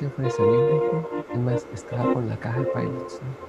se fue, salió. Es más, estaba con la caja de pilots, ¿no?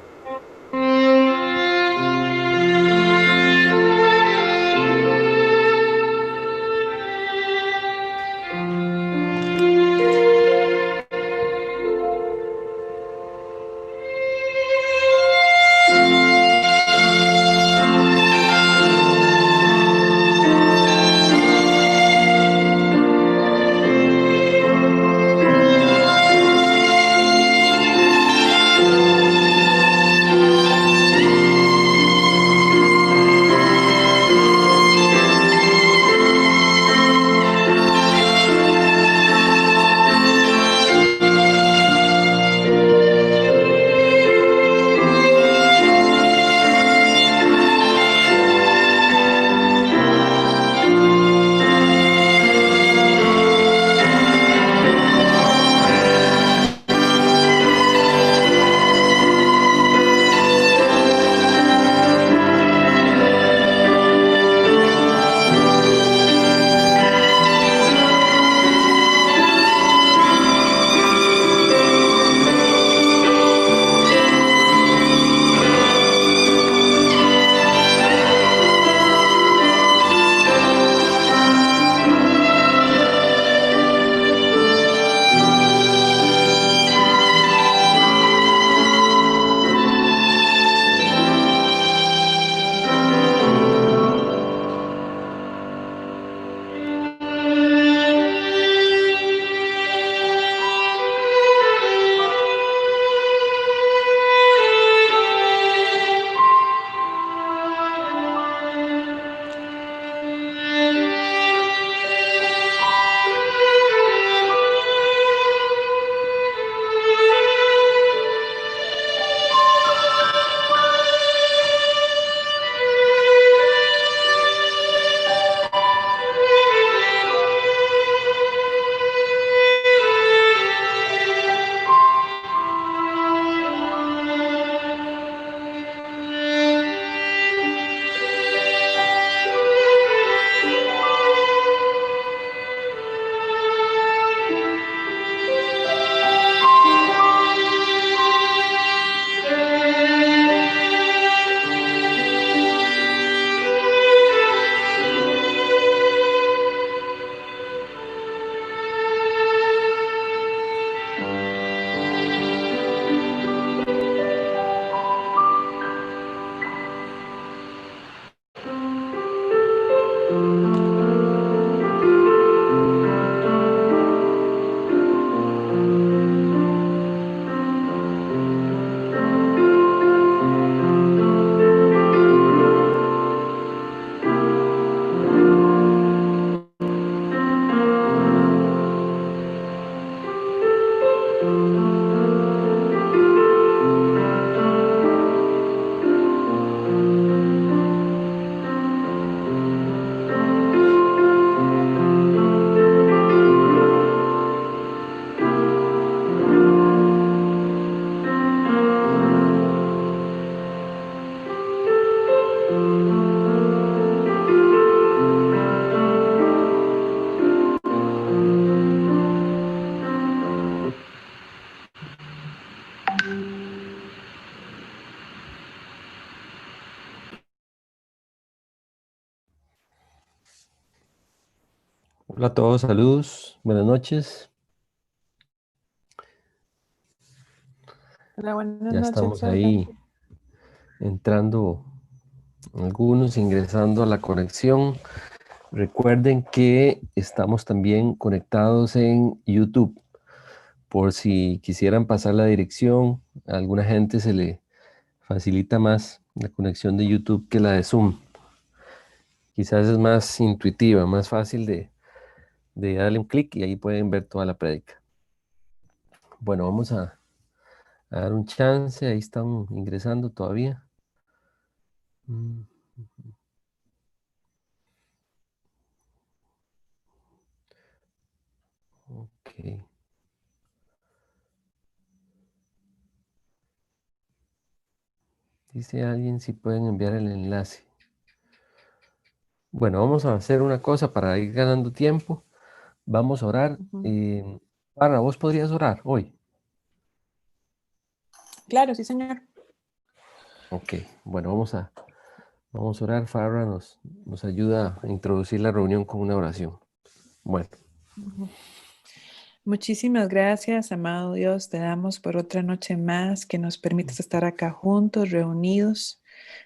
Hola a todos, saludos, buenas noches. Hola, buenas Ya noches, estamos profe. ahí entrando algunos, ingresando a la conexión. Recuerden que estamos también conectados en YouTube. Por si quisieran pasar la dirección, a alguna gente se le facilita más la conexión de YouTube que la de Zoom. Quizás es más intuitiva, más fácil de darle un clic y ahí pueden ver toda la prédica. Bueno, vamos a dar un chance. Ahí están ingresando todavía. Mm, Ok. Dice alguien si pueden enviar el enlace. Bueno, vamos a hacer una cosa para ir ganando tiempo. Vamos a orar. Ujú. Parra, ¿vos podrías orar hoy? Claro, sí, señor. Ok, bueno, vamos a orar. Farra nos ayuda a introducir la reunión con una oración. Bueno, Ujú. Muchísimas gracias, amado Dios. Te damos por otra noche más que nos permitas estar acá juntos, reunidos.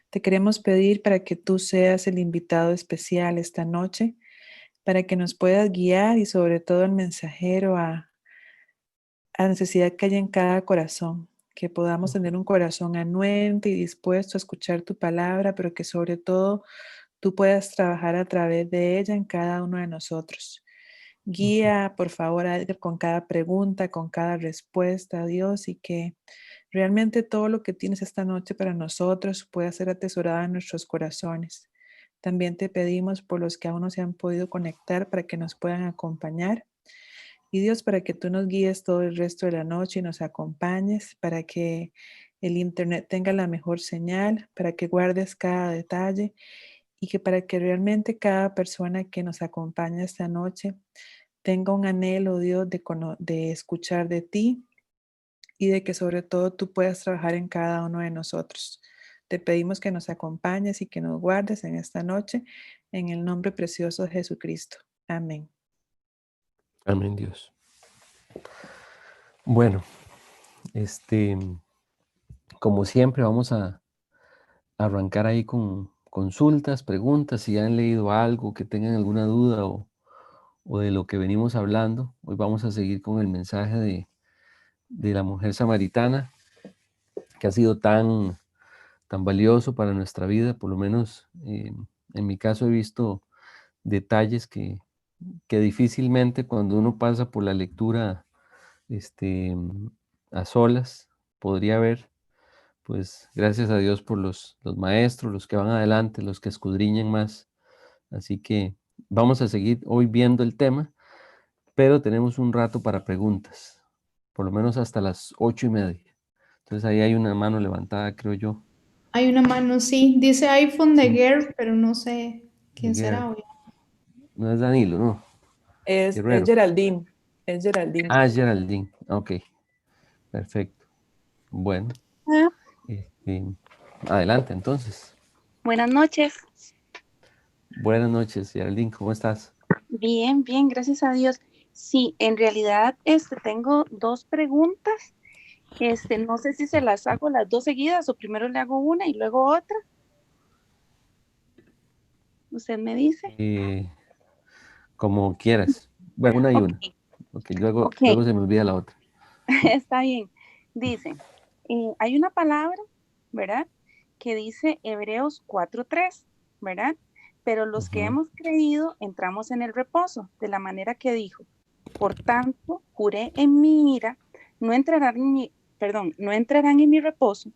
Te queremos pedir para que tú seas el invitado especial esta noche, para que nos puedas guiar y sobre todo el mensajero a la necesidad que hay en cada corazón, que podamos tener un corazón anuente y dispuesto a escuchar tu palabra, pero que sobre todo tú puedas trabajar a través de ella en cada uno de nosotros. Guía, por favor, a Edgar con cada pregunta, con cada respuesta, Dios, y que realmente todo lo que tienes esta noche para nosotros pueda ser atesorado en nuestros corazones. También te pedimos por los que aún no se han podido conectar para que nos puedan acompañar. Y Dios, para que tú nos guíes todo el resto de la noche y nos acompañes, para que el Internet tenga la mejor señal, para que guardes cada detalle y que para que realmente cada persona que nos acompaña esta noche tenga un anhelo, Dios, de escuchar de ti y de que sobre todo tú puedas trabajar en cada uno de nosotros. Te pedimos que nos acompañes y que nos guardes en esta noche, en el nombre precioso de Jesucristo. Amén. amén, Dios. Bueno, como siempre, vamos a arrancar ahí con consultas, preguntas, si han leído algo, que tengan alguna duda o de lo que venimos hablando. Hoy vamos a seguir con el mensaje de la mujer samaritana, que ha sido tan valioso para nuestra vida. Por lo menos en mi caso he visto detalles que difícilmente cuando uno pasa por la lectura a solas podría ver. Pues gracias a Dios por los maestros, los que van adelante, los que escudriñan más. Así que vamos a seguir hoy viendo el tema, pero tenemos un rato para preguntas, por lo menos hasta las 8:30. Entonces ahí hay una mano levantada, creo yo, Hay una mano, sí. Dice iPhone de sí, Girl, pero no sé de quién será Guerra. hoy. No es Danilo, no, Es Guerrero. Geraldine. Es Geraldine. Ah, es Geraldine. Ok, perfecto. Bueno, Ah, este, adelante entonces. buenas noches. Buenas noches, Geraldine, ¿cómo estás? Bien, bien, gracias a Dios. Sí, en realidad tengo dos preguntas. No sé si se las hago las dos seguidas o primero le hago una y luego otra. Usted me dice. Eh, Como quieras. Bueno, una y Ok, una, porque luego, ok, luego se me olvida la otra. está bien. Dice, hay una palabra, ¿verdad? Que dice Hebreos 4:3, ¿verdad? Pero los que Ujú. hemos creído entramos en el reposo, de la manera que dijo. Por tanto, juré en mi ira, no entrarán en mi reposo,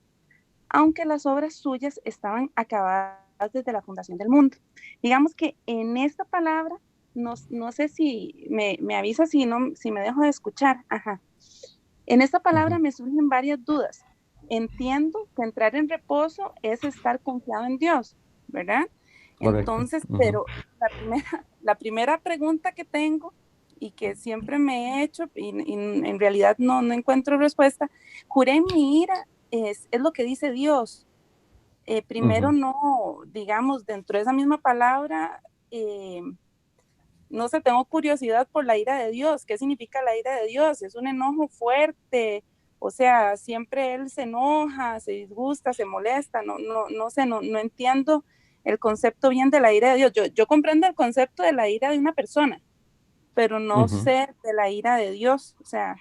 aunque las obras suyas estaban acabadas desde la fundación del mundo. Digamos que en esta palabra, no sé si me avisa si me dejo de escuchar. Ajá. En esta palabra Ujú. me surgen varias dudas. Entiendo que entrar en reposo es estar confiado en Dios, ¿verdad? Correcto. Entonces, Ujú. pero la primera pregunta que tengo y que siempre me he hecho y en realidad no encuentro respuesta, juré en mi ira, es lo que dice Dios. Primero Ujú. no, digamos, dentro de esa misma palabra, eh, no sé, tengo curiosidad por la ira de Dios. ¿Qué significa la ira de Dios? Es un enojo fuerte, o sea, siempre Él se enoja, se disgusta, se molesta, no sé, no entiendo el concepto bien de la ira de Dios. Yo comprendo el concepto de la ira de una persona, pero no Ujú. sé de la ira de Dios, o sea,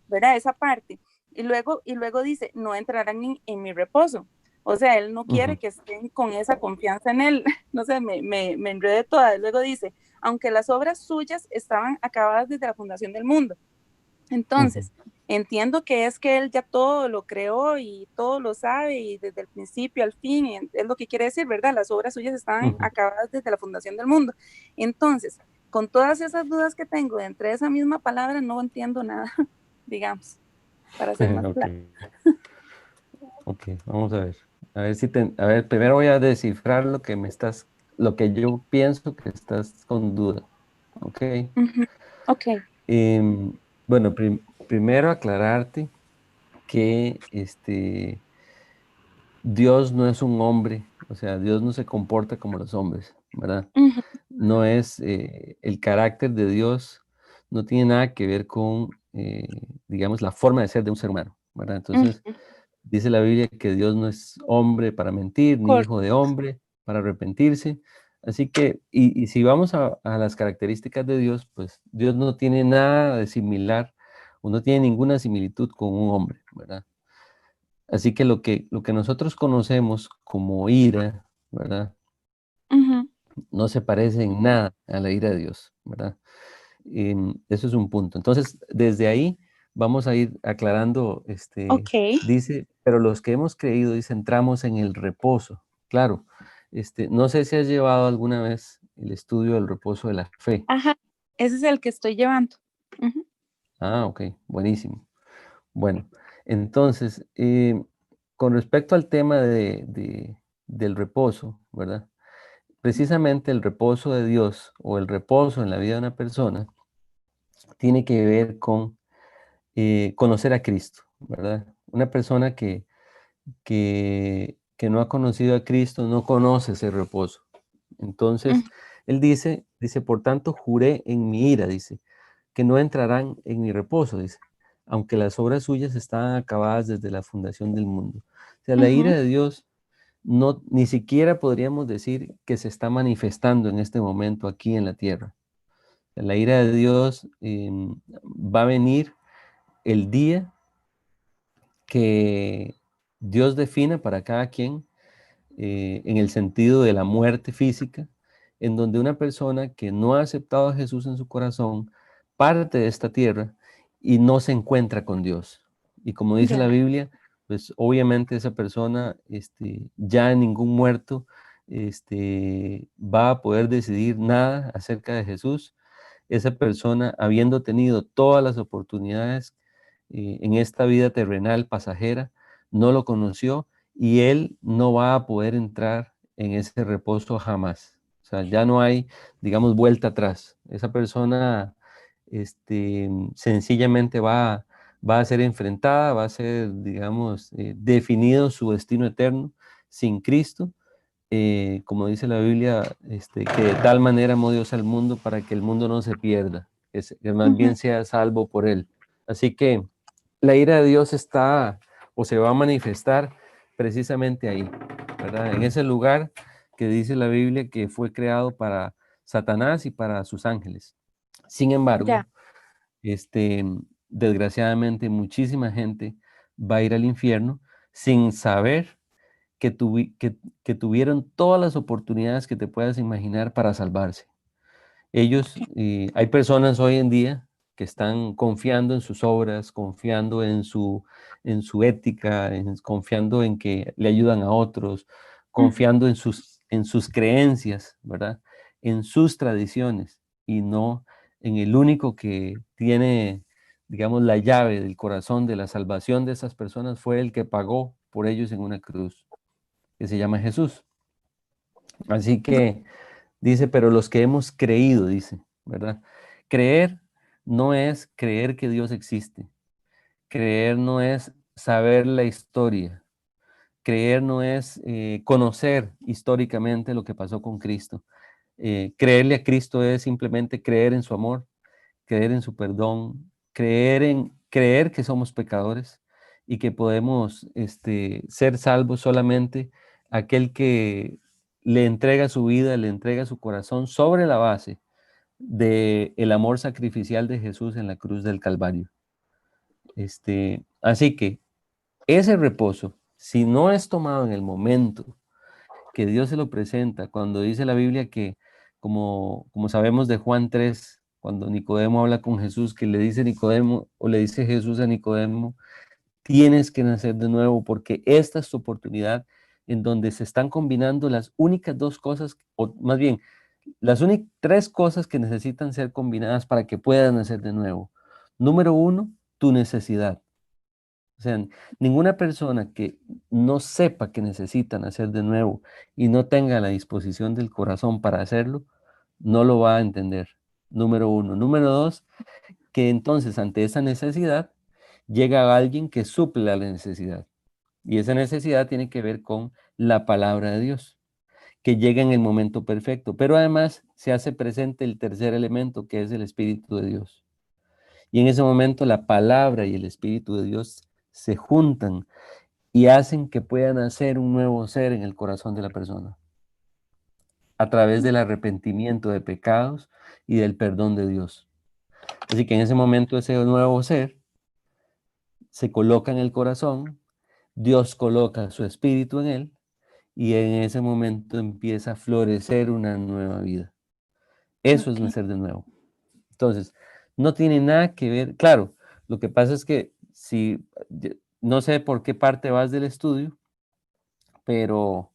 ¿verdad? Esa parte. Y luego dice, no entrarán en mi reposo. O sea, él no quiere Ujú. que estén con esa confianza en él. No sé, me enredé toda. Luego dice, aunque las obras suyas estaban acabadas desde la fundación del mundo. Ujú. Entonces, entiendo que es que él ya todo lo creó y todo lo sabe y desde el principio al fin, es lo que quiere decir, ¿verdad? Las obras suyas estaban Ujú. acabadas desde la fundación del mundo. Entonces, con todas esas dudas que tengo entre esa misma palabra, no entiendo nada, digamos, para ser más Ok, claro. ok, vamos a ver. A ver, primero voy a descifrar lo que yo pienso que estás con duda. Ok. Uh -huh. Ok. Bueno, primero aclararte que Dios no es un hombre, o sea, Dios no se comporta como los hombres, ¿verdad? Ujú, No es, el carácter de Dios no tiene nada que ver con, digamos, la forma de ser de un ser humano, ¿verdad? Entonces, ujú. dice la Biblia que Dios no es hombre para mentir, ni Cor- hijo de hombre para arrepentirse. Así que, y si vamos a las características de Dios, pues Dios no tiene nada de similar, o no tiene ninguna similitud con un hombre, ¿verdad? Así que lo que nosotros conocemos como ira, ¿verdad? Ujú. No se parece en nada a la ira de Dios, ¿verdad? Eso es un punto. Entonces, desde ahí vamos a ir aclarando, Ok. dice, pero los que hemos creído, dice, entramos en el reposo. Claro, no sé si has llevado alguna vez el estudio del reposo de la fe. Ajá, ese es el que estoy llevando. Ujú. Ah, ok, buenísimo. Bueno, entonces, con respecto al tema del reposo, ¿verdad? Precisamente el reposo de Dios o el reposo en la vida de una persona tiene que ver con conocer a Cristo, ¿verdad? Una persona que no ha conocido a Cristo no conoce ese reposo. Entonces, Ujú. él dice, por tanto, juré en mi ira, dice, que no entrarán en mi reposo, dice, aunque las obras suyas estaban acabadas desde la fundación del mundo. O sea, la ira Ujú. de Dios no, ni siquiera podríamos decir que se está manifestando en este momento aquí en la tierra. La ira de Dios va a venir el día que Dios defina para cada quien, en el sentido de la muerte física, en donde una persona que no ha aceptado a Jesús en su corazón parte de esta tierra y no se encuentra con Dios. Y como dice la Ya. Biblia, pues obviamente esa persona, ya ningún muerto, va a poder decidir nada acerca de Jesús. Esa persona, habiendo tenido todas las oportunidades en esta vida terrenal pasajera, no lo conoció y él no va a poder entrar en ese reposo jamás. O sea, ya no hay, digamos, vuelta atrás. Esa persona, sencillamente va a ser enfrentada, va a ser, digamos, definido su destino eterno sin Cristo. Como dice la Biblia, que de tal manera amó Dios al mundo para que el mundo no se pierda, que más Ujú. bien sea salvo por él. Así que la ira de Dios está o se va a manifestar precisamente ahí, ¿verdad? En ese lugar que dice la Biblia que fue creado para Satanás y para sus ángeles. Sin embargo, Ya. este, desgraciadamente muchísima gente va a ir al infierno sin saber que tuvieron todas las oportunidades que te puedas imaginar para salvarse. Ellos, hay personas hoy en día que están confiando en sus obras, confiando en su ética, confiando en que le ayudan a otros, Ujú. confiando en sus creencias, ¿verdad? En sus tradiciones y no en el único que tiene, digamos, la llave del corazón de la salvación de esas personas fue el que pagó por ellos en una cruz, que se llama Jesús. Así que dice, pero los que hemos creído, dice, ¿verdad? Creer no es creer que Dios existe. Creer no es saber la historia. Creer no es conocer históricamente lo que pasó con Cristo. Creerle a Cristo es simplemente creer en su amor, creer en su perdón, creer que somos pecadores y que podemos ser salvos solamente aquel que le entrega su vida, le entrega su corazón sobre la base del amor sacrificial de Jesús en la cruz del Calvario. Así que ese reposo, si no es tomado en el momento que Dios se lo presenta, cuando dice la Biblia que, como sabemos de Juan 3, cuando Nicodemo habla con Jesús, que le dice Nicodemo, o le dice Jesús a Nicodemo, tienes que nacer de nuevo, porque esta es tu oportunidad en donde se están combinando las únicas dos cosas, o más bien, las únicas tres cosas que necesitan ser combinadas para que puedas nacer de nuevo. Número uno, tu necesidad. O sea, ninguna persona que no sepa que necesita nacer de nuevo y no tenga la disposición del corazón para hacerlo, no lo va a entender. Número uno. Número dos, que entonces ante esa necesidad llega alguien que suple la necesidad. Y esa necesidad tiene que ver con la palabra de Dios, que llega en el momento perfecto. Pero además se hace presente el tercer elemento, que es el Espíritu de Dios. Y en ese momento la palabra y el Espíritu de Dios se juntan y hacen que pueda nacer un nuevo ser en el corazón de la persona, a través del arrepentimiento de pecados y del perdón de Dios. Así que en ese momento ese nuevo ser se coloca en el corazón, Dios coloca su espíritu en él y en ese momento empieza a florecer una nueva vida. Eso es Ok. nacer de nuevo. Entonces, no tiene nada que ver, claro, lo que pasa es que si, no sé por qué parte vas del estudio, pero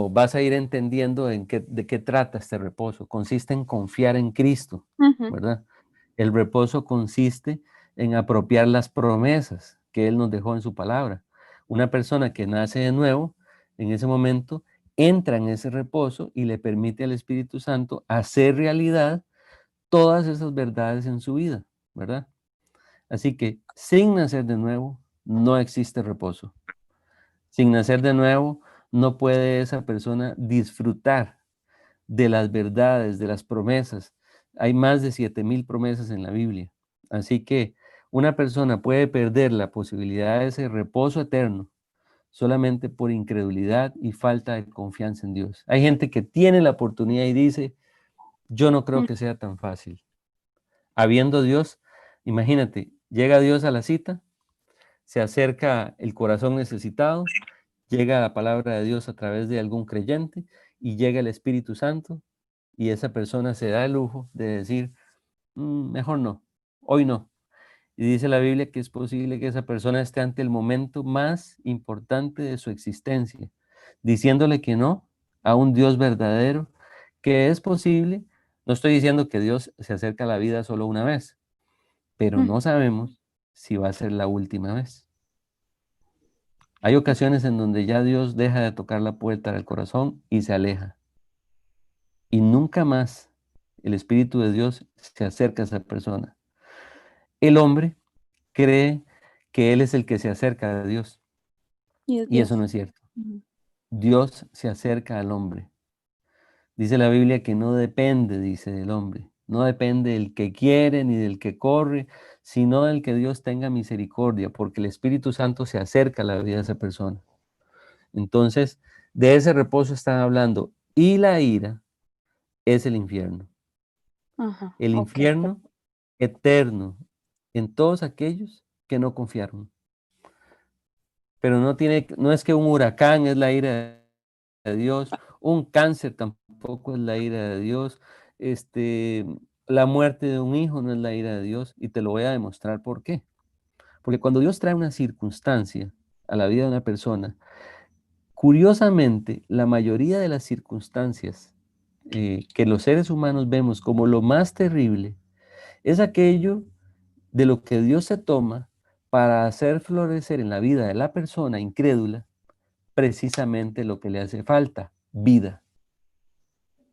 vas a ir entendiendo de qué trata este reposo. Consiste en confiar en Cristo, Ujú. ¿verdad? El reposo consiste en apropiar las promesas que Él nos dejó en su palabra. Una persona que nace de nuevo, en ese momento, entra en ese reposo y le permite al Espíritu Santo hacer realidad todas esas verdades en su vida, ¿verdad? Así que sin nacer de nuevo, no existe reposo. Sin nacer de nuevo, no puede esa persona disfrutar de las verdades, de las promesas. Hay más de 7,000 promesas en la Biblia. Así que una persona puede perder la posibilidad de ese reposo eterno solamente por incredulidad y falta de confianza en Dios. Hay gente que tiene la oportunidad y dice, yo no creo que sea tan fácil. Habiendo Dios, imagínate, llega Dios a la cita, se acerca el corazón necesitado, llega la palabra de Dios a través de algún creyente y llega el Espíritu Santo y esa persona se da el lujo de decir, mejor no, hoy no. Y dice la Biblia que es posible que esa persona esté ante el momento más importante de su existencia, diciéndole que no a un Dios verdadero, que es posible. No estoy diciendo que Dios se acerca a la vida solo una vez, pero no sabemos si va a ser la última vez. Hay ocasiones en donde ya Dios deja de tocar la puerta del corazón y se aleja. Y nunca más el Espíritu de Dios se acerca a esa persona. El hombre cree que él es el que se acerca a Dios. Y es Y eso no Dios. es cierto. Ujú. Dios se acerca al hombre. Dice la Biblia que no depende, dice, del hombre. No depende del que quiere ni del que corre, sino del que Dios tenga misericordia, porque el Espíritu Santo se acerca a la vida de esa persona. Entonces, de ese reposo están hablando. Y la ira es el infierno. Ajá, El ok. infierno eterno en todos aquellos que no confiaron. Pero no es que un huracán es la ira de Dios, un cáncer tampoco es la ira de Dios, este, la muerte de un hijo no es la ira de Dios, y te lo voy a demostrar por qué. Porque cuando Dios trae una circunstancia a la vida de una persona, curiosamente, la mayoría de las circunstancias que los seres humanos vemos como lo más terrible, es aquello de lo que Dios se toma para hacer florecer en la vida de la persona incrédula precisamente lo que le hace falta, vida.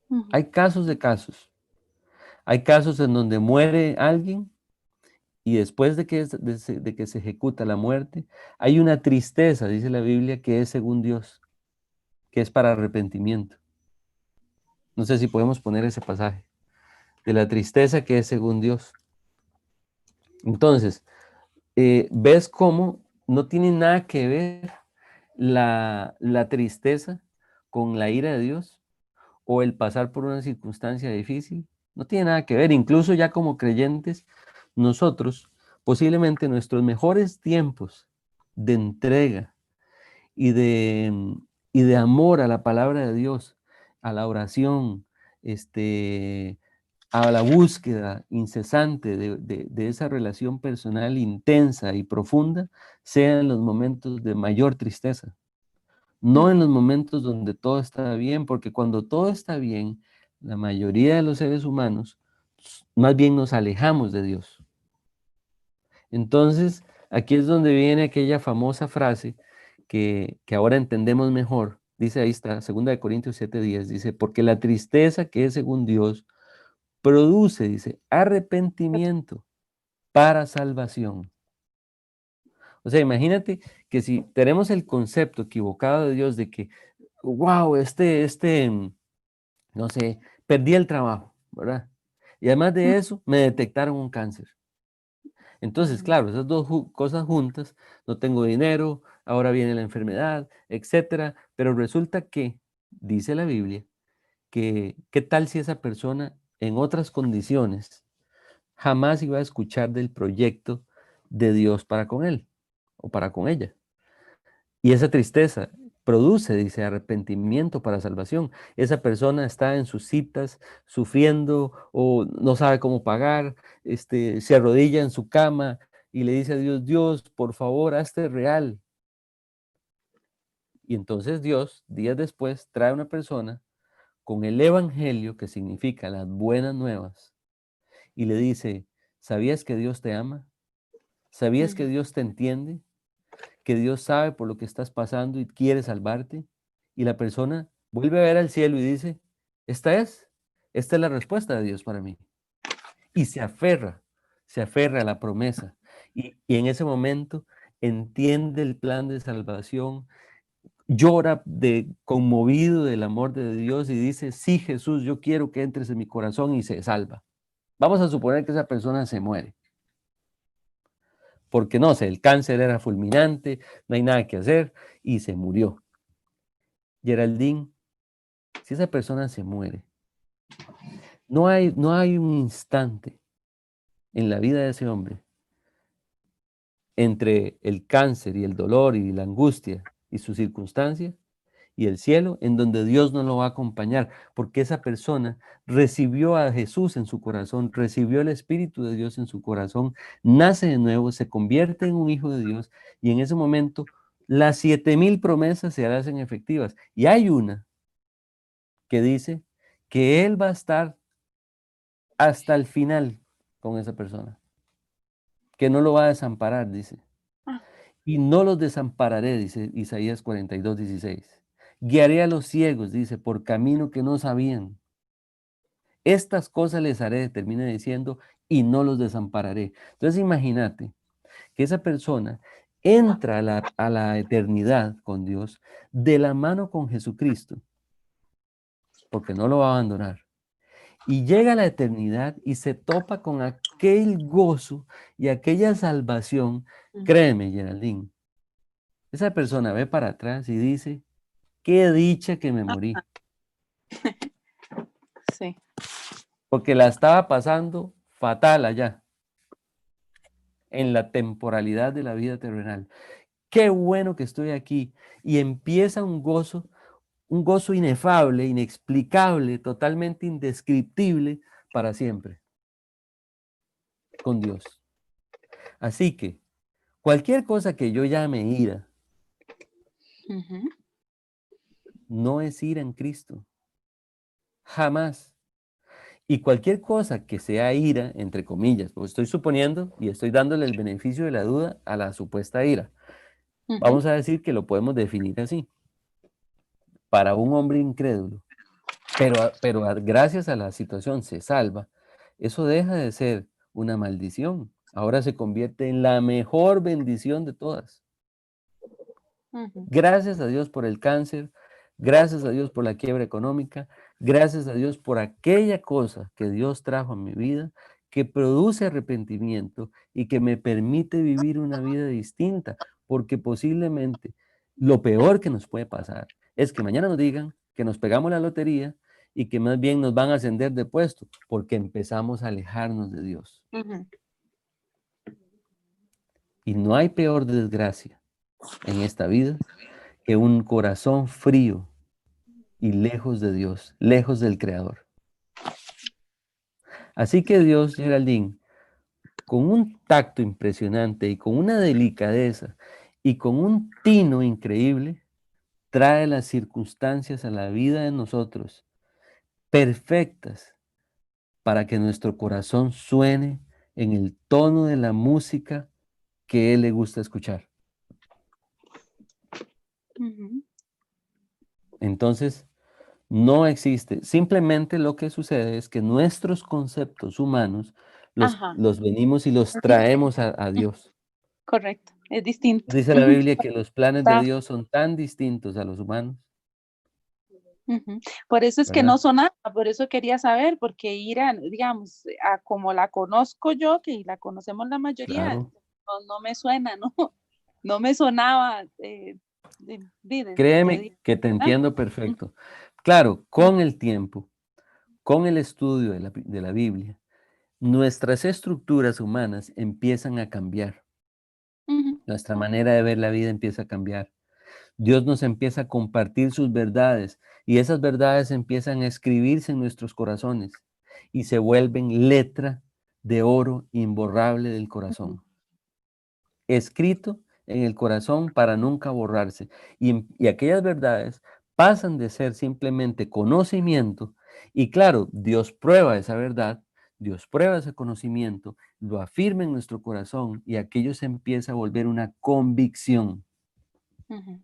Ujú. Hay casos de casos. Hay casos en donde muere alguien y después de que se ejecuta la muerte, hay una tristeza, dice la Biblia, que es según Dios, que es para arrepentimiento. No sé si podemos poner ese pasaje, de la tristeza que es según Dios. Entonces, ¿ves cómo no tiene nada que ver la tristeza con la ira de Dios o el pasar por una circunstancia difícil? No tiene nada que ver. Incluso ya como creyentes, nosotros, posiblemente nuestros mejores tiempos de entrega y de amor a la palabra de Dios, a la oración, a la búsqueda incesante de esa relación personal intensa y profunda, sean los momentos de mayor tristeza. No en los momentos donde todo está bien, porque cuando todo está bien, la mayoría de los seres humanos más bien nos alejamos de Dios. Entonces, aquí es donde viene aquella famosa frase que ahora entendemos mejor. Dice, ahí está, 2 Corintios 7:10, dice, porque la tristeza que es según Dios produce, dice, arrepentimiento para salvación. O sea, imagínate que si tenemos el concepto equivocado de Dios de que, wow, no sé, perdí el trabajo, ¿verdad? Y además de eso, me detectaron un cáncer. Entonces, claro, esas dos cosas juntas, no tengo dinero, ahora viene la enfermedad, etcétera, pero resulta que, dice la Biblia, que qué tal si esa persona en otras condiciones jamás iba a escuchar del proyecto de Dios para con él o para con ella. Y esa tristeza produce, dice, arrepentimiento para salvación. Esa persona está en sus citas sufriendo o no sabe cómo pagar, se arrodilla en su cama y le dice a Dios, Dios, por favor, hazte real. Y entonces Dios, días después, trae a una persona con el evangelio, que significa las buenas nuevas, y le dice, ¿sabías que Dios te ama? ¿Sabías que Dios te entiende? ¿Que Dios sabe por lo que estás pasando y quiere salvarte? Y la persona vuelve a ver al cielo y dice, esta es la respuesta de Dios para mí. Y se aferra a la promesa. Y en ese momento entiende el plan de salvación, llora conmovido del amor de Dios y dice, sí, Jesús, yo quiero que entres en mi corazón, y se salva. Vamos a suponer que esa persona se muere. Porque no sé, el cáncer era fulminante, no hay nada que hacer, y se murió. Geraldine, si esa persona se muere, no hay un instante en la vida de ese hombre entre el cáncer y el dolor y la angustia y su circunstancia y el cielo en donde Dios no lo va a acompañar, porque esa persona recibió a Jesús en su corazón, recibió el Espíritu de Dios en su corazón, nace de nuevo, se convierte en un hijo de Dios, y en ese momento las 7,000 promesas se hacen efectivas. Y hay una que dice que Él va a estar hasta el final con esa persona, que no lo va a desamparar, dice. Y no los desampararé, dice Isaías 42:16. Guiaré a los ciegos, dice, por camino que no sabían. Estas cosas les haré, termina diciendo, y no los desampararé. Entonces imagínate que esa persona entra a la eternidad con Dios de la mano con Jesucristo, porque no lo va a abandonar. Y llega a la eternidad y se topa con aquel gozo y aquella salvación. Créeme, Geraldine, esa persona ve para atrás y dice, qué dicha que me morí. Sí. Porque la estaba pasando fatal allá, en la temporalidad de la vida terrenal. Qué bueno que estoy aquí. Y empieza un gozo inefable, inexplicable, totalmente indescriptible para siempre, con Dios. Así que cualquier cosa que yo llame ira, no es ira en Cristo. Jamás. Y cualquier cosa que sea ira, entre comillas, porque estoy suponiendo y estoy dándole el beneficio de la duda a la supuesta ira. Vamos a decir que lo podemos definir así. Para un hombre incrédulo, pero gracias a la situación se salva, eso deja de ser una maldición. Ahora se convierte en la mejor bendición de todas. Gracias a Dios por el cáncer, gracias a Dios por la quiebra económica, gracias a Dios por aquella cosa que Dios trajo a mi vida, que produce arrepentimiento y que me permite vivir una vida distinta, porque posiblemente lo peor que nos puede pasar es que mañana nos digan que nos pegamos la lotería y que más bien nos van a ascender de puesto, porque empezamos a alejarnos de Dios. Y no hay peor desgracia en esta vida que un corazón frío y lejos de Dios, lejos del Creador. Así que Dios, Geraldine, con un tacto impresionante y con una delicadeza y con un tino increíble, trae las circunstancias a la vida de nosotros perfectas para que nuestro corazón suene en el tono de la música que Él le gusta escuchar. Entonces, no existe. Simplemente lo que sucede es que nuestros conceptos humanos los venimos y los traemos a Dios. correcto, es distinto. Dice la Biblia que los planes de Está- Dios son tan distintos a los humanos, Ujú. Por eso es que ¿verdad? no sonaba, por eso quería saber, porque ir a, digamos, a como la conozco yo, que la conocemos la mayoría, Claro. no me suena, ¿no? No me sonaba Créeme que te ¿ah? entiendo perfecto. Claro, con el tiempo, con el estudio de la Biblia, nuestras estructuras humanas empiezan a cambiar. Ujú, Nuestra manera de ver la vida empieza a cambiar. Dios nos empieza a compartir sus verdades y esas verdades empiezan a escribirse en nuestros corazones y se vuelven letra de oro imborrable del ujú, corazón, escrito en el corazón para nunca borrarse. Y aquellas verdades pasan de ser simplemente conocimiento y claro, Dios prueba esa verdad, Dios prueba ese conocimiento, lo afirma en nuestro corazón y aquello se empieza a volver una convicción. ujú.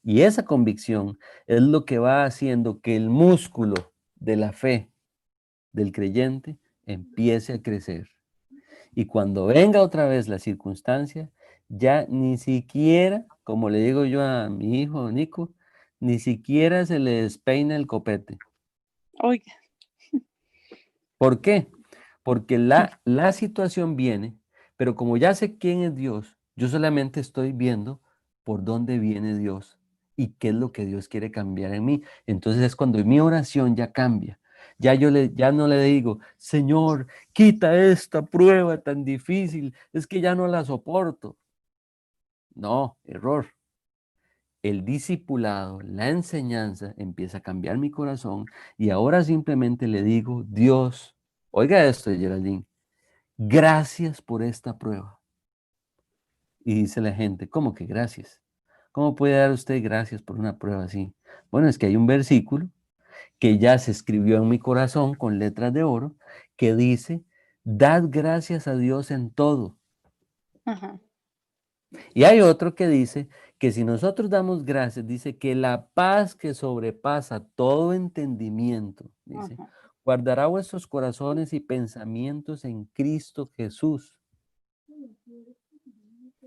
Y esa convicción es lo que va haciendo que el músculo de la fe del creyente empiece a crecer. Y cuando venga otra vez la circunstancia, ya ni siquiera, como le digo yo a mi hijo Nico, ni siquiera se le despeina el copete. Oiga, ¿Por qué? Porque la situación viene, pero como ya sé quién es Dios, yo solamente estoy viendo por dónde viene Dios y qué es lo que Dios quiere cambiar en mí. Entonces es cuando mi oración ya cambia. Ya no le digo, Señor, quita esta prueba tan difícil, es que ya no la soporto. No, error. El discipulado, la enseñanza empieza a cambiar mi corazón y ahora simplemente le digo, Dios, oiga esto, Geraldine, gracias por esta prueba. Y dice la gente, ¿cómo que gracias? ¿Cómo puede dar usted gracias por una prueba así? Bueno, es que hay un versículo que ya se escribió en mi corazón con letras de oro que dice, dad gracias a Dios en todo. ajá, Y hay otro que dice que si nosotros damos gracias, dice que la paz que sobrepasa todo entendimiento, dice, ajá, guardará vuestros corazones y pensamientos en Cristo Jesús.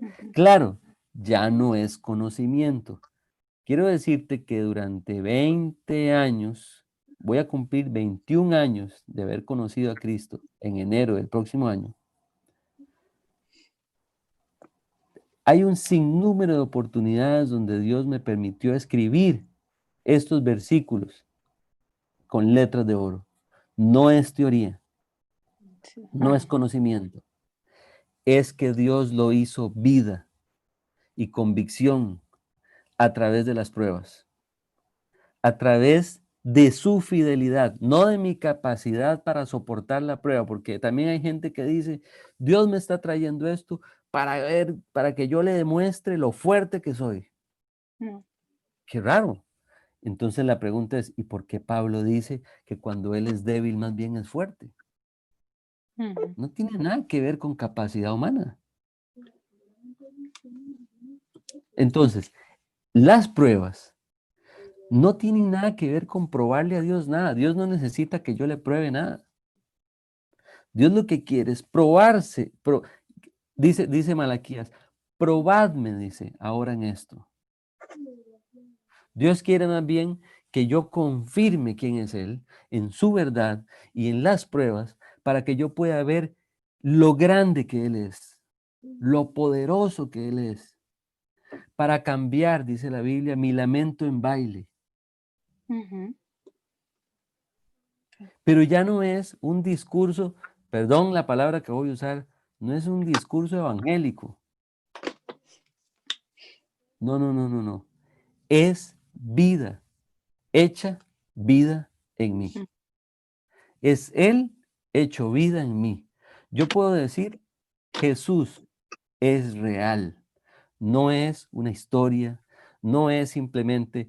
ujú. Claro, ya no es conocimiento. Quiero decirte que durante 20 años, voy a cumplir 21 años de haber conocido a Cristo en enero del próximo año. Hay un sinnúmero de oportunidades donde Dios me permitió escribir estos versículos con letras de oro. No es teoría, Sí, no es ajá, conocimiento. Es que Dios lo hizo vida y convicción a través de las pruebas, a través de su fidelidad, no de mi capacidad para soportar la prueba, porque también hay gente que dice, Dios me está trayendo esto para ver, para que yo le demuestre lo fuerte que soy. mm, Qué raro. Entonces la pregunta es, ¿y por qué Pablo dice que cuando él es débil más bien es fuerte? ujú, No tiene nada que ver con capacidad humana. Entonces, las pruebas no tienen nada que ver con probarle a Dios nada. Dios no necesita que yo le pruebe nada. Dios lo que quiere es probarse. Dice Malaquías, probadme, dice, ahora en esto. Dios quiere más bien que yo confirme quién es Él en su verdad y en las pruebas para que yo pueda ver lo grande que Él es, lo poderoso que Él es, para cambiar, dice la Biblia, mi lamento en baile. ujú. Pero ya no es un discurso, perdón la palabra que voy a usar, no es un discurso evangélico. No, no, no, no, no. Es vida, hecha vida en mí. Es Él hecho vida en mí. Yo puedo decir, Jesús es real. No es una historia, no es simplemente,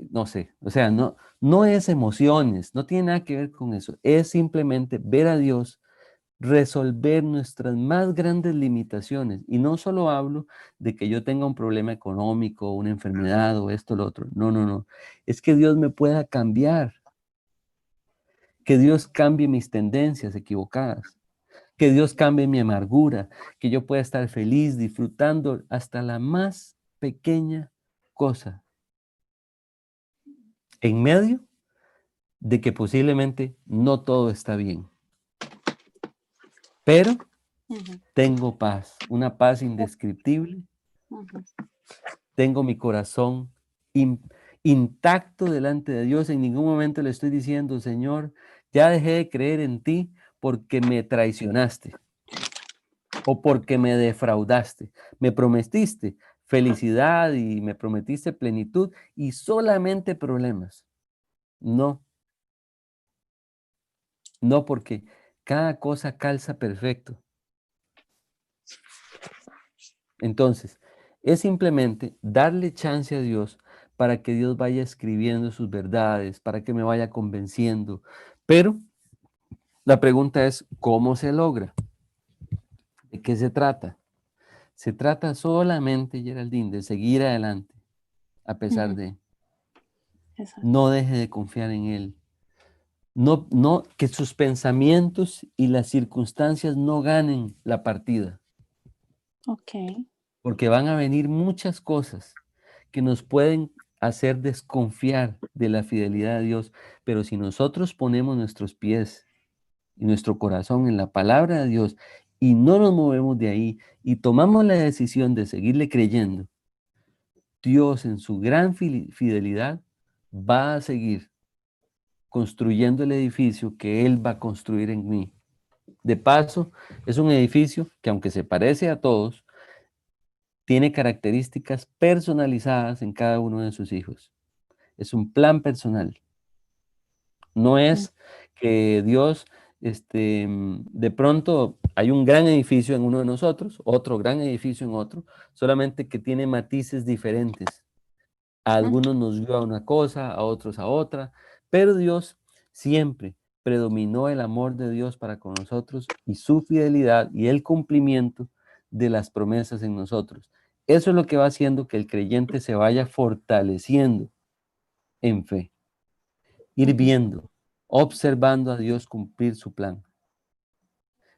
no sé, o sea, no es emociones, no tiene nada que ver con eso. Es simplemente ver a Dios resolver nuestras más grandes limitaciones. Y no solo hablo de que yo tenga un problema económico, una enfermedad o esto o lo otro. No, no, no. Es que Dios me pueda cambiar, que Dios cambie mis tendencias equivocadas. que Dios cambie mi amargura, que yo pueda estar feliz, disfrutando hasta la más pequeña cosa, en medio de que posiblemente no todo está bien. Pero Ujú, tengo paz, una paz indescriptible. ujú. Tengo mi corazón intacto delante de Dios. En ningún momento le estoy diciendo, Señor, ya dejé de creer en ti porque me traicionaste o porque me defraudaste. Me prometiste felicidad y me prometiste plenitud y solamente problemas. No, no, porque cada cosa calza perfecto. Entonces, es simplemente darle chance a Dios para que Dios vaya escribiendo sus verdades, para que me vaya convenciendo. Pero la pregunta es, ¿cómo se logra? ¿De qué se trata? Se trata solamente, Geraldine, de seguir adelante, a pesar Ujú. de. Exacto. No deje de confiar en Él. No, no, que sus pensamientos y las circunstancias no ganen la partida, Ok. porque van a venir muchas cosas que nos pueden hacer desconfiar de la fidelidad de Dios, pero si nosotros ponemos nuestros pies y nuestro corazón en la palabra de Dios y no nos movemos de ahí y tomamos la decisión de seguirle creyendo, Dios en su gran fidelidad va a seguir construyendo el edificio que Él va a construir en mí. De paso, es un edificio que aunque se parece a todos, tiene características personalizadas en cada uno de sus hijos. Es un plan personal. No Mm. es que Dios, de pronto hay un gran edificio en uno de nosotros, otro gran edificio en otro, solamente que tiene matices diferentes. A algunos nos dio a una cosa, a otros a otra, pero Dios siempre predominó el amor de Dios para con nosotros y su fidelidad y el cumplimiento de las promesas en nosotros. Eso es lo que va haciendo que el creyente se vaya fortaleciendo en fe, ir Ujú. viendo, observando a Dios cumplir su plan.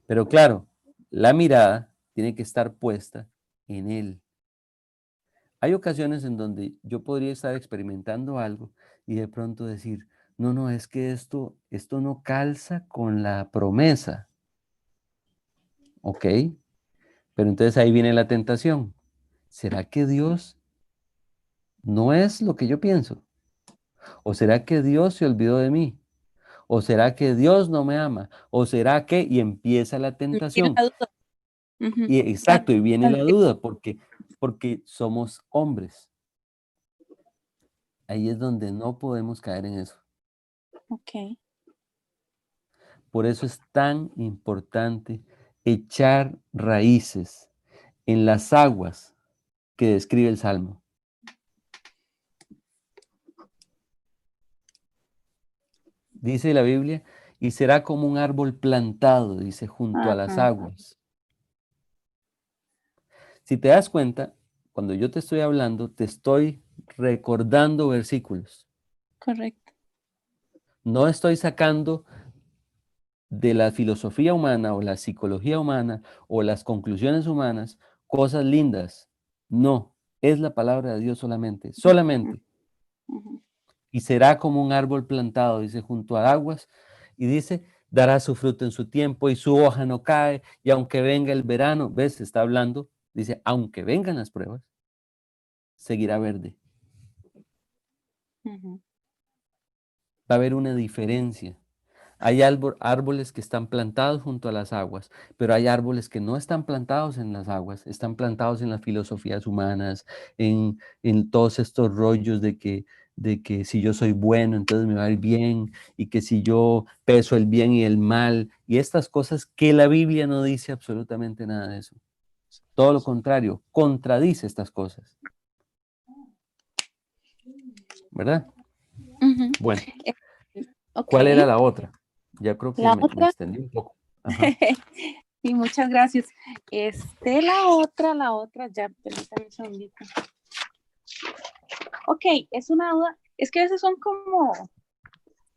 Pero claro, la mirada tiene que estar puesta en Él. Hay ocasiones en donde yo podría estar experimentando algo y de pronto decir, no, no, es que esto no calza con la promesa, ¿ok? Pero entonces ahí viene la tentación. ¿Será que Dios no es lo que yo pienso? ¿O será que Dios se olvidó de mí? ¿O será que Dios no me ama? ¿O será que, y empieza la Viene tentación? la duda. Ujú. Y La exacto, y viene la duda, porque somos hombres. Ahí es donde no podemos caer en eso. Ok. Por eso es tan importante echar raíces en las aguas que describe el Salmo. Dice la Biblia, y será como un árbol plantado, dice, junto a las Ajá. aguas. Si te das cuenta, cuando yo te estoy hablando, te estoy recordando versículos. Correcto. No estoy sacando de la filosofía humana o la psicología humana o las conclusiones humanas cosas lindas. No, es la palabra de Dios solamente, solamente. Ujú. Y será como un árbol plantado, dice, junto a aguas, y dice, dará su fruto en su tiempo y su hoja no cae, y aunque venga el verano, ¿ves? Está hablando, dice, aunque vengan las pruebas, seguirá verde. Ujú. Va a haber una diferencia. Hay árboles que están plantados junto a las aguas, pero hay árboles que no están plantados en las aguas, están plantados en las filosofías humanas, en todos estos rollos de que si yo soy bueno, entonces me va a ir bien, y que si yo peso el bien y el mal, y estas cosas que la Biblia no dice absolutamente nada de eso. Todo lo contrario, contradice estas cosas, ¿verdad? Ujú. Bueno, Eh, Ok. ¿cuál era la otra? Ya creo que La me otra. extendí un poco. Ajá. Sí, muchas gracias. La otra, ya, permítame un segundito. Ok, es una duda. Es que a veces son como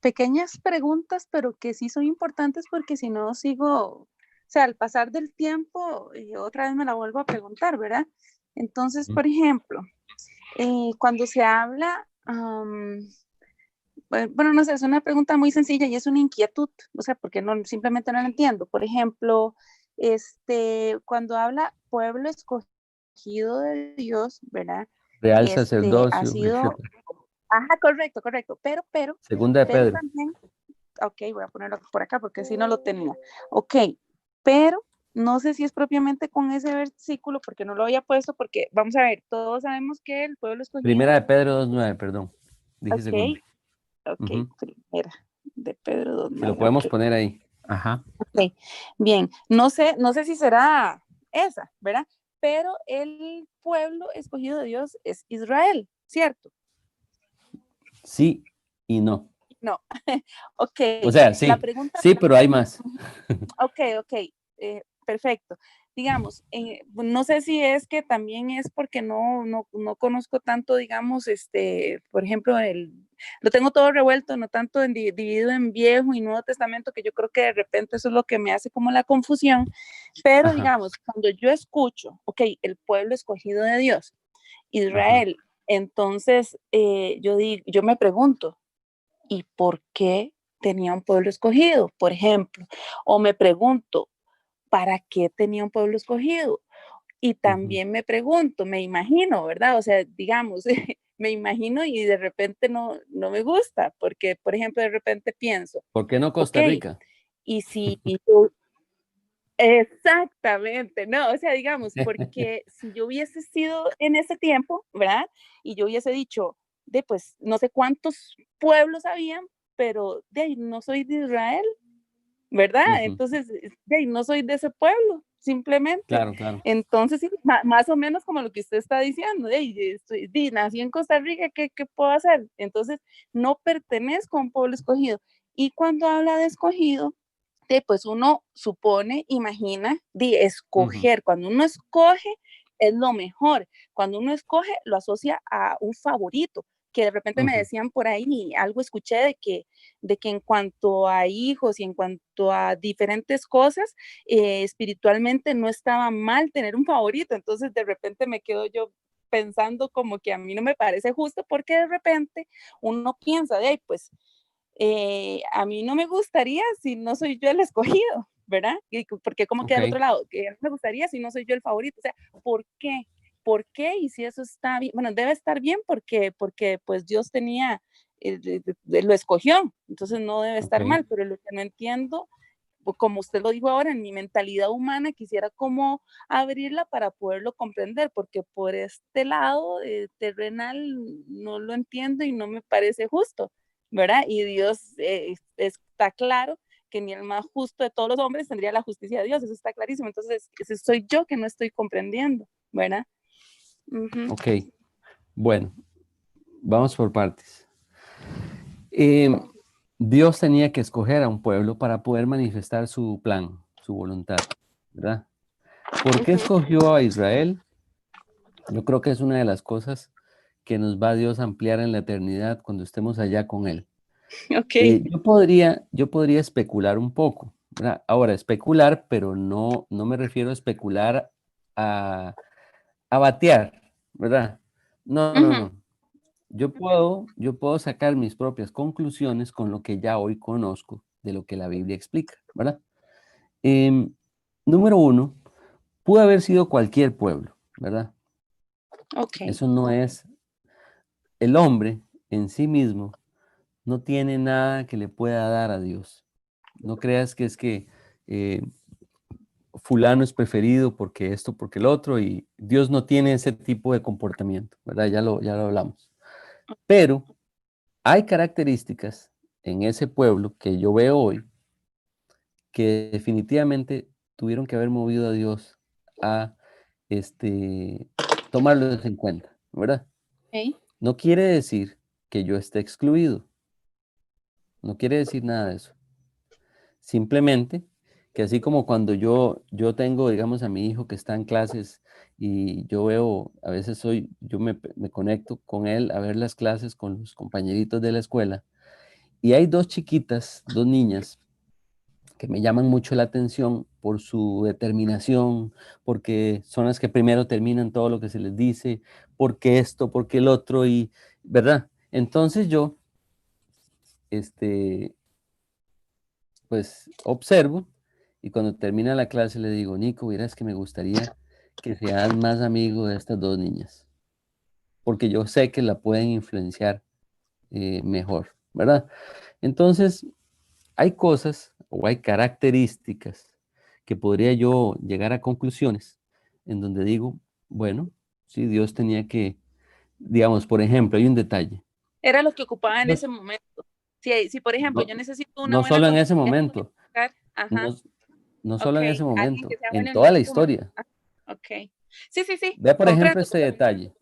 pequeñas preguntas, pero que sí son importantes porque si no sigo sea, al pasar del tiempo, otra vez me la vuelvo a preguntar, ¿verdad? Entonces, Ujú. por ejemplo, cuando se habla, bueno, no sé, es una pregunta muy sencilla y es una inquietud, o sea, porque no, simplemente no la entiendo. Por ejemplo, cuando habla pueblo escogido de Dios, ¿verdad? Real Ha sacerdocio, sido, etcétera. ajá, correcto, correcto, Segunda de pero Pedro. también, ok, voy a ponerlo por acá porque si no lo tenía, ok, pero no sé si es propiamente con ese versículo porque no lo había puesto porque, vamos a ver, todos sabemos que el pueblo Primera escogido, de Pedro 2:9, perdón. Dije segunda. ok, ok, Ujú. primera de Pedro Si lo 2:9, ok, podemos poner ahí. Ajá. ok, bien, no sé si será esa, ¿verdad? Pero el pueblo escogido de Dios es Israel, ¿cierto? Sí y no. No, ok, O sea, la sí. pregunta, Sí, pero hay más. ok, perfecto. Digamos, no sé si es que también es porque no conozco tanto, digamos, por ejemplo, lo tengo todo revuelto, no tanto dividido en Viejo y Nuevo Testamento, que yo creo que de repente eso es lo que me hace como la confusión, pero Ajá. digamos, cuando yo escucho, ok, el pueblo escogido de Dios, Ajá. Israel, entonces yo me pregunto, ¿y por qué tenía un pueblo escogido? Por ejemplo, o me pregunto, ¿para qué tenía un pueblo escogido? Y Ujú. también me pregunto, me imagino, ¿verdad? O sea, digamos, me imagino y de repente no me gusta, porque, por ejemplo, de repente pienso, ¿Por qué no ok, Costa Rica? y si yo, exactamente, no, o sea, digamos, porque si yo hubiese sido en ese tiempo, ¿verdad? Y yo hubiese dicho, pues, no sé cuántos pueblos habían, pero de ahí no soy de Israel, ¿verdad? Ujú. Entonces, de ahí no soy de ese pueblo, simplemente. Claro, claro. Entonces, sí, más o menos como lo que usted está diciendo, nací en Costa Rica, ¿qué puedo hacer? Entonces, no pertenezco a un pueblo escogido. Y cuando habla de escogido, pues uno supone, imagina, de Ujú. escoger. Cuando uno escoge, es lo mejor. Cuando uno escoge, lo asocia a un favorito, que de repente me Ujú. decían por ahí, algo escuché de que en cuanto a hijos y en cuanto a diferentes cosas, espiritualmente no estaba mal tener un favorito. Entonces, de repente me quedo yo pensando como que a mí no me parece justo porque de repente uno piensa de ahí, pues a mí no me gustaría si no soy yo el escogido, ¿verdad? Porque como queda Ok. al otro lado, que no me gustaría si no soy yo el favorito, o sea, ¿por qué? ¿Por qué? Y si eso está bien, bueno, debe estar bien porque pues Dios tenía, lo escogió, entonces no debe Ok. estar mal, pero lo que no entiendo, como usted lo dijo ahora, en mi mentalidad humana quisiera como abrirla para poderlo comprender, porque por este lado terrenal no lo entiendo y no me parece justo, ¿verdad? Y Dios está claro que ni el más justo de todos los hombres tendría la justicia de Dios, eso está clarísimo. Entonces, ese soy yo que no estoy comprendiendo, ¿verdad? Ujú. Ok. Bueno, vamos por partes. Eh, Dios tenía que escoger a un pueblo para poder manifestar su plan, su voluntad, ¿verdad? ¿Por qué Ujú. escogió a Israel? Yo creo que es una de las cosas que nos va Dios a ampliar en la eternidad cuando estemos allá con Él. Ok. Yo podría especular un poco, ¿verdad? Ahora, especular, pero no me refiero a especular a, a batear, ¿verdad? No, no, Ujú. no. Yo puedo sacar mis propias conclusiones con lo que ya hoy conozco de lo que la Biblia explica, ¿verdad? Em, Número uno, pudo haber sido cualquier pueblo, ¿verdad? Ok. Eso no es, el hombre en sí mismo no tiene nada que le pueda dar a Dios. No creas que es que eh, fulano es preferido porque esto, porque el otro, y Dios no tiene ese tipo de comportamiento, ¿verdad? Ya lo hablamos. Pero hay características en ese pueblo que yo veo hoy que definitivamente tuvieron que haber movido a Dios a este, tomarlos en cuenta, ¿verdad? Ok. No quiere decir que yo esté excluido, no quiere decir nada de eso. Simplemente que así como cuando yo tengo, digamos, a mi hijo que está en clases y yo veo, a veces yo me conecto con él a ver las clases con los compañeritos de la escuela y hay dos chiquitas, dos niñas que me llaman mucho la atención por su determinación, porque son las que primero terminan todo lo que se les dice, porque esto, porque el otro, y, ¿verdad? Entonces yo, pues, observo, y cuando termina la clase le digo, Nico, verás que me gustaría que seas más amigo de estas dos niñas, porque yo sé que la pueden influenciar mejor, ¿verdad? Entonces, hay cosas o hay características que podría yo llegar a conclusiones en donde digo, bueno, si Dios tenía que, digamos, por ejemplo, hay un detalle. Era lo que ocupaba en ese Dios, momento. Si por ejemplo, no, yo necesito una no buena solo en ese consejería, momento, ajá, no, no solo ok, en ese alguien momento, que sea en bueno en toda lo la que tú me... historia. Ok. Sí, sí, sí, Vea, por ejemplo, comprendo. este detalle.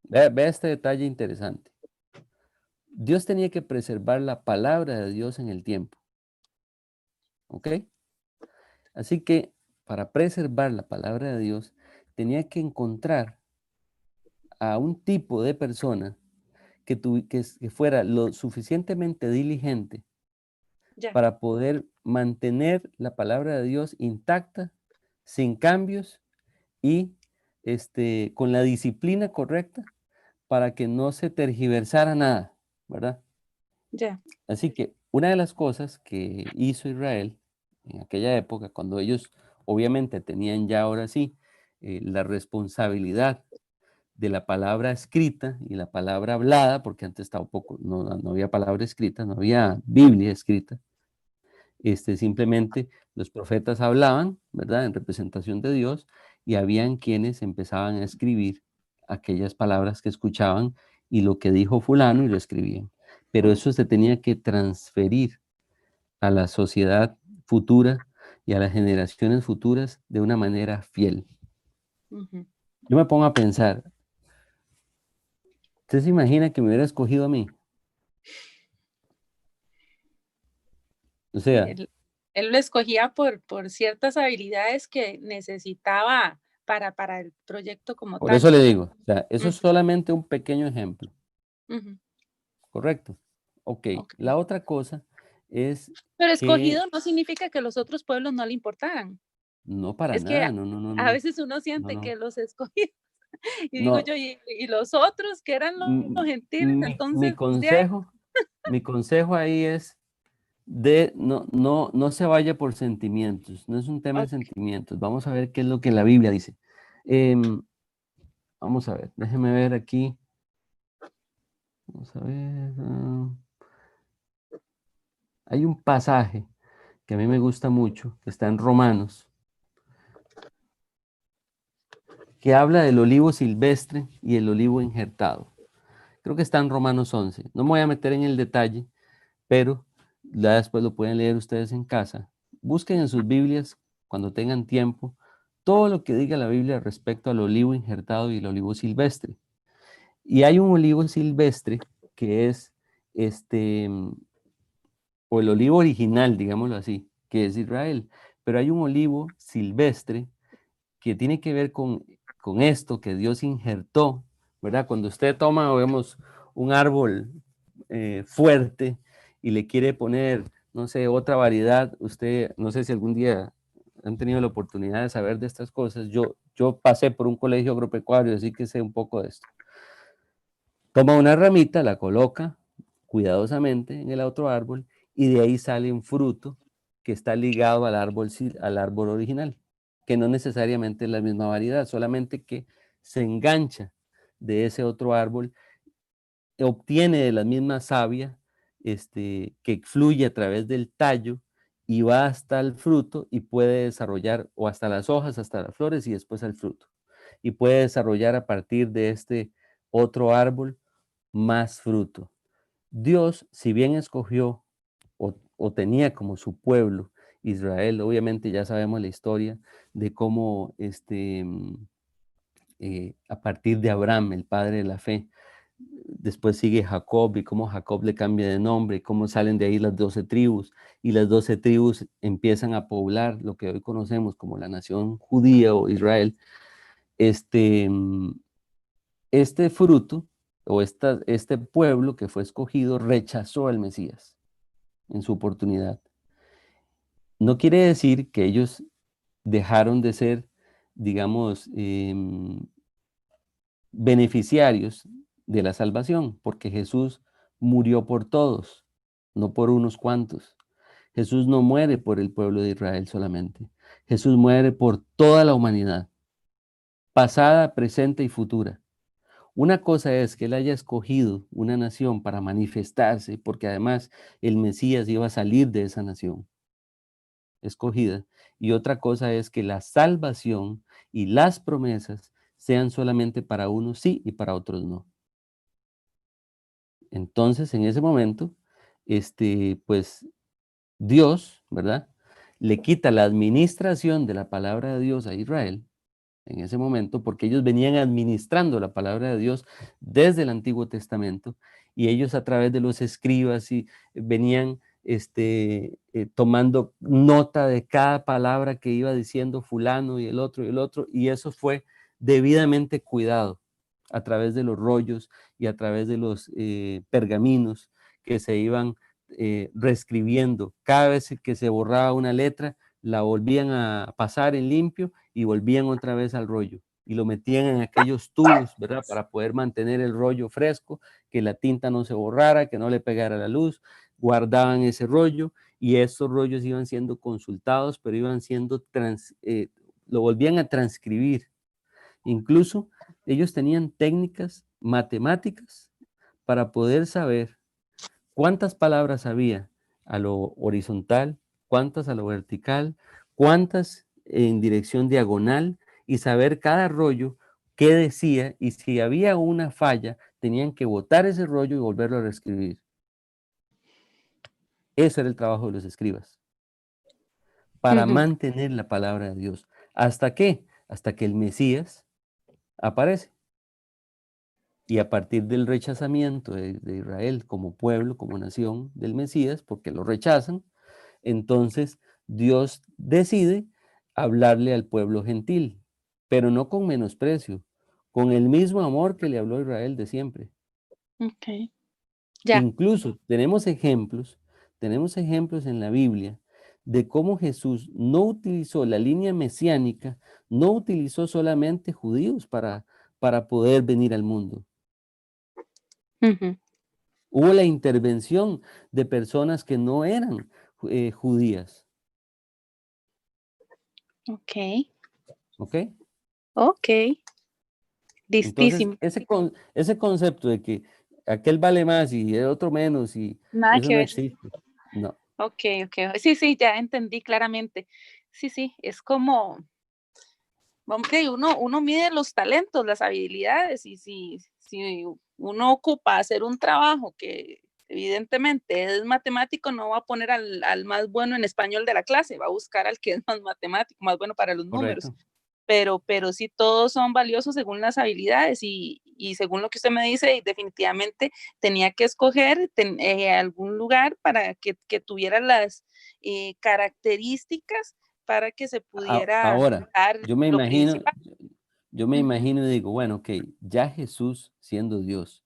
Vea este detalle interesante. Dios tenía que preservar la palabra de Dios en el tiempo. ¿Ok? Así que para preservar la palabra de Dios, tenía que encontrar a un tipo de persona que fuera lo suficientemente diligente Ya, para poder mantener la palabra de Dios intacta, sin cambios y con la disciplina correcta para que no se tergiversara nada, ¿verdad? ya. Así que una de las cosas que hizo Israel en aquella época, cuando ellos obviamente tenían ya ahora sí la responsabilidad de la palabra escrita y la palabra hablada, porque antes tampoco, no había palabra escrita, no había Biblia escrita, simplemente los profetas hablaban, ¿verdad?, en representación de Dios, y habían quienes empezaban a escribir aquellas palabras que escuchaban y lo que dijo fulano y lo escribían. Pero eso se tenía que transferir a la sociedad futura y a las generaciones futuras de una manera fiel. Ujú. Yo me pongo a pensar, ¿usted se imagina que me hubiera escogido a mí? O Sí, sea, él lo escogía por ciertas habilidades que necesitaba para el proyecto como por tal. eso le digo, o sea, eso es Ujú, solamente un pequeño ejemplo, ujú, ¿correcto? Ok, ok. la otra cosa es Pero que escogido no significa que los otros pueblos no le importaran. no para Es que nada, no, no, no, a no, veces uno no, siente que no, los escogidos, y digo no. yo, y los otros que eran los gentiles, Mi entonces, de ahí, consejo, mi consejo ahí es no se vaya por sentimientos, no es un tema de ok, sentimientos. Vamos a ver qué es lo que la Biblia dice. Em, Vamos a ver, déjeme ver aquí. Vamos a ver. Hay un pasaje que a mí me gusta mucho, que está en Romanos, que habla del olivo silvestre y el olivo injertado. Creo que está en Romanos 11. No me voy a meter en el detalle, pero ya después lo pueden leer ustedes en casa. Busquen en sus Biblias, cuando tengan tiempo, todo lo que diga la Biblia respecto al olivo injertado y el olivo silvestre. Y hay un olivo silvestre que es o el olivo original, digámoslo así, que es Israel. Pero hay un olivo silvestre que tiene que ver con esto que Dios injertó, ¿verdad? Cuando usted toma, o vemos un árbol fuerte y le quiere poner, no sé, otra variedad, usted, no sé si algún día han tenido la oportunidad de saber de estas cosas, yo pasé por un colegio agropecuario, así que sé un poco de esto. Toma una ramita, la coloca cuidadosamente en el otro árbol y de ahí sale un fruto que está ligado al árbol original, que no necesariamente es la misma variedad, solamente que se engancha de ese otro árbol, obtiene de la misma savia que fluye a través del tallo y va hasta el fruto y puede desarrollar, o hasta las hojas, hasta las flores y después al fruto. Y puede desarrollar a partir de este otro árbol más fruto. Dios, si bien escogió o tenía como su pueblo Israel, obviamente ya sabemos la historia de cómo a partir de Abraham, el padre de la fe, después sigue Jacob y cómo Jacob le cambia de nombre, cómo salen de ahí las 12 tribus y las 12 tribus empiezan a poblar lo que hoy conocemos como la nación judía o Israel. Este, mm, este fruto o este pueblo que fue escogido rechazó al Mesías en su oportunidad. No quiere decir que ellos dejaron de ser, digamos, beneficiarios de la salvación, porque Jesús murió por todos, no por unos cuantos. Jesús no muere por el pueblo de Israel solamente. Jesús muere por toda la humanidad, pasada, presente y futura. Una cosa es que él haya escogido una nación para manifestarse, porque además el Mesías iba a salir de esa nación escogida. Y otra cosa es que la salvación y las promesas sean solamente para unos sí y para otros no. Entonces, en ese momento, pues Dios, ¿verdad? Le quita la administración de la palabra de Dios a Israel en ese momento, porque ellos venían administrando la palabra de Dios desde el Antiguo Testamento, y ellos a través de los escribas y venían tomando nota de cada palabra que iba diciendo fulano y el otro, y eso fue debidamente cuidado a través de los rollos y a través de los pergaminos que se iban reescribiendo. Cada vez que se borraba una letra, la volvían a pasar en limpio y volvían otra vez al rollo y lo metían en aquellos tubos, ¿verdad? Para poder mantener el rollo fresco, que la tinta no se borrara, que no le pegara la luz, guardaban ese rollo y esos rollos iban siendo consultados, pero iban siendo, lo volvían a transcribir. Incluso ellos tenían técnicas matemáticas para poder saber cuántas palabras había a lo horizontal, cuántas a lo vertical, cuántas en dirección diagonal, y saber cada rollo qué decía, y si había una falla, tenían que botar ese rollo y volverlo a reescribir. Ese era el trabajo de los escribas, para Ujú. mantener la palabra de Dios. ¿Hasta qué? Hasta que el Mesías aparece. Y a partir del rechazamiento de Israel como pueblo, como nación del Mesías, porque lo rechazan, entonces Dios decide hablarle al pueblo gentil, pero no con menosprecio, con el mismo amor que le habló a Israel de siempre. Ok, ya. Incluso tenemos ejemplos en la Biblia de cómo Jesús no utilizó la línea mesiánica, no utilizó solamente judíos para poder venir al mundo. Ujú. Hubo la intervención de personas que no eran judías, Ok, ¿ok? ok, Entonces, listísimo. ese concepto de que aquel vale más y el otro menos, y Nada eso que no ver. existe. No, Ok, ok. Sí, sí, ya entendí claramente. Sí, sí, es como, hombre, uno mide los talentos, las habilidades, y si uno ocupa hacer un trabajo que evidentemente es matemático, no va a poner al más bueno en español de la clase, va a buscar al que es más matemático, más bueno para los números. correcto. Pero sí todos son valiosos según las habilidades, y según lo que usted me dice, definitivamente tenía que escoger algún lugar para que tuviera las características para que se pudiera Ahora, dar yo me lo imagino, principal. yo me Ujú, imagino y digo, bueno, ok, ya Jesús siendo Dios,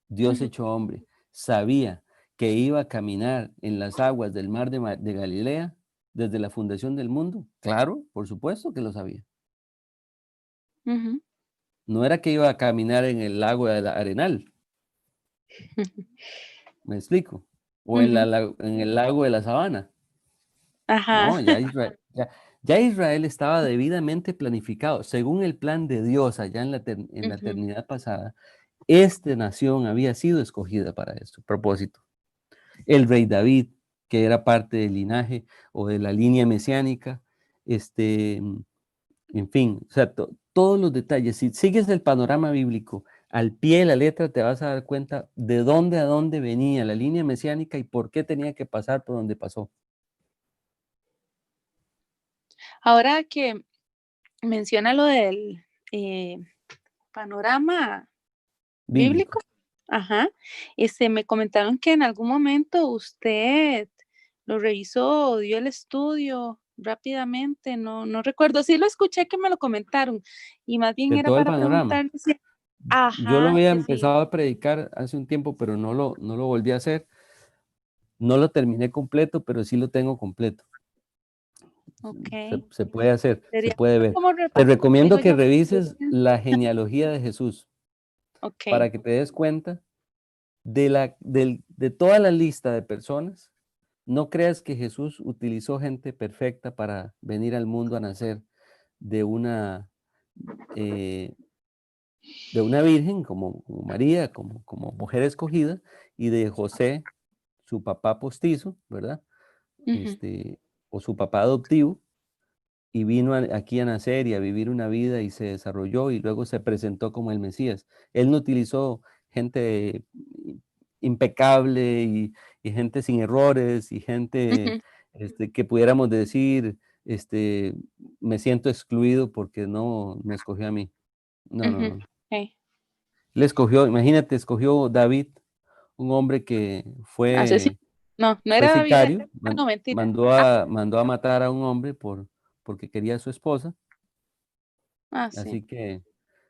Dios ujú, hecho hombre, sabía que iba a caminar en las aguas del mar de Galilea desde la fundación del mundo. Claro, por supuesto que lo sabía. ujú, No era que iba a caminar en el lago de Arenal, ¿me explico? O en, ujú. en el lago de la Sabana. Ajá. No, ya Israel estaba debidamente planificado. Según el plan de Dios allá en la Ujú, eternidad pasada, esta nación había sido escogida para este propósito. El rey David, que era parte del linaje o de la línea mesiánica, este, en fin, o sea, todos los detalles. Si sigues el panorama bíblico al pie de la letra, te vas a dar cuenta de dónde a dónde venía la línea mesiánica y por qué tenía que pasar por donde pasó. ahora que menciona lo del eh, panorama bíblico. Bíblico. Ajá. Me comentaron que en algún momento usted lo revisó, dio el estudio rápidamente, no recuerdo, sí lo escuché que me lo comentaron, y más bien De era todo el para panorama. preguntarle si Yo lo ajá, había que sí. empezado a predicar hace un tiempo, pero no lo volví a hacer. No lo terminé completo, pero sí lo tengo completo. Ok. Se puede hacer, se Sería puede ver. como Te repasar, recomiendo digo que yo. revises la genealogía de Jesús Ok. para que te des cuenta de toda la lista de personas. No creas que Jesús utilizó gente perfecta para venir al mundo a nacer de una, eh, de una virgen como María, como mujer escogida, y de José, su papá postizo, ¿verdad? Ujú, O su papá adoptivo, y vino aquí a nacer y a vivir una vida y se desarrolló y luego se presentó como el Mesías. Él no utilizó gente impecable y gente sin errores y gente ujú, que pudiéramos decir, este, me siento excluido porque no me escogió a mí. No, no, ujú. no. Ok. Él escogió, imagínate, escogió David, un hombre que Asesino. No, no fue era David. sicario, No, mentira. Ah, mandó a matar a un hombre porque quería a su esposa. sí. Así que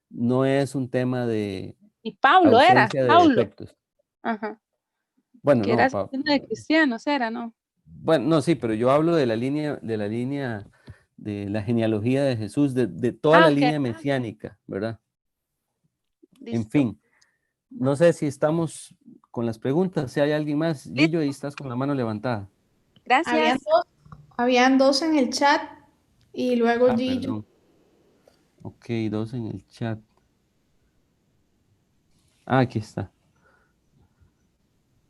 no es un tema de Y Pablo era, ausencia de Pablo. defectos. Ajá. Bueno, Que era no, asesino de cristianos, era, ¿no? bueno, no, sí, pero yo hablo de la línea, de la genealogía de Jesús, de toda la Ok. línea mesiánica, ¿verdad? En Listo. fin, no sé si estamos con las preguntas, si hay alguien más. Gillo, ahí Listo. estás con la mano levantada. Habían Gracias. dos, habían dos en el chat y luego Ah, Gillo. perdón. Ok, dos en el chat. Ah, aquí está.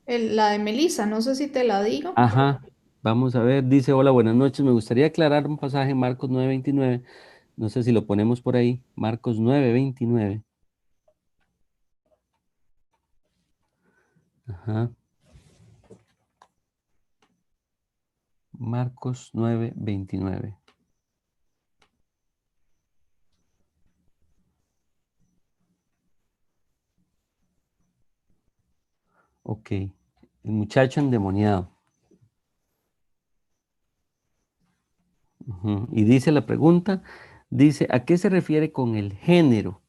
La de Melissa, no sé si te la digo. Ajá, vamos a ver, dice, hola, buenas noches, me gustaría aclarar un pasaje en Marcos 9:29, no sé si lo ponemos por ahí, Marcos 9:29, ajá, Marcos 9:29, ok, el muchacho endemoniado, ujú, y dice la pregunta, dice, ¿a qué se refiere con el género?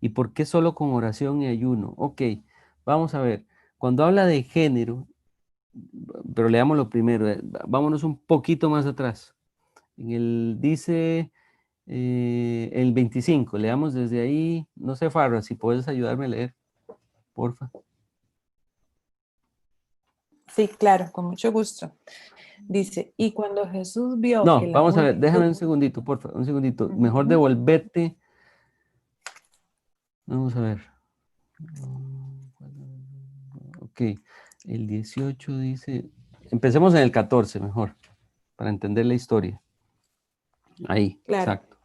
¿Y por qué solo con oración y ayuno? Ok, vamos a ver, cuando habla de género, pero leámoslo primero, vámonos un poquito más atrás. Dice el 25, leamos desde ahí, no sé, Farra, si puedes ayudarme a leer, porfa. Sí, claro, con mucho gusto. Dice, y cuando Jesús vio que No, la vamos a ver, multitud... déjame un segundito, porfa, un segundito. Mejor Ujú. devolverte. Vamos a ver. Ok, el 18 dice, empecemos en el 14 mejor, para entender la historia. Ahí, Claro, exacto.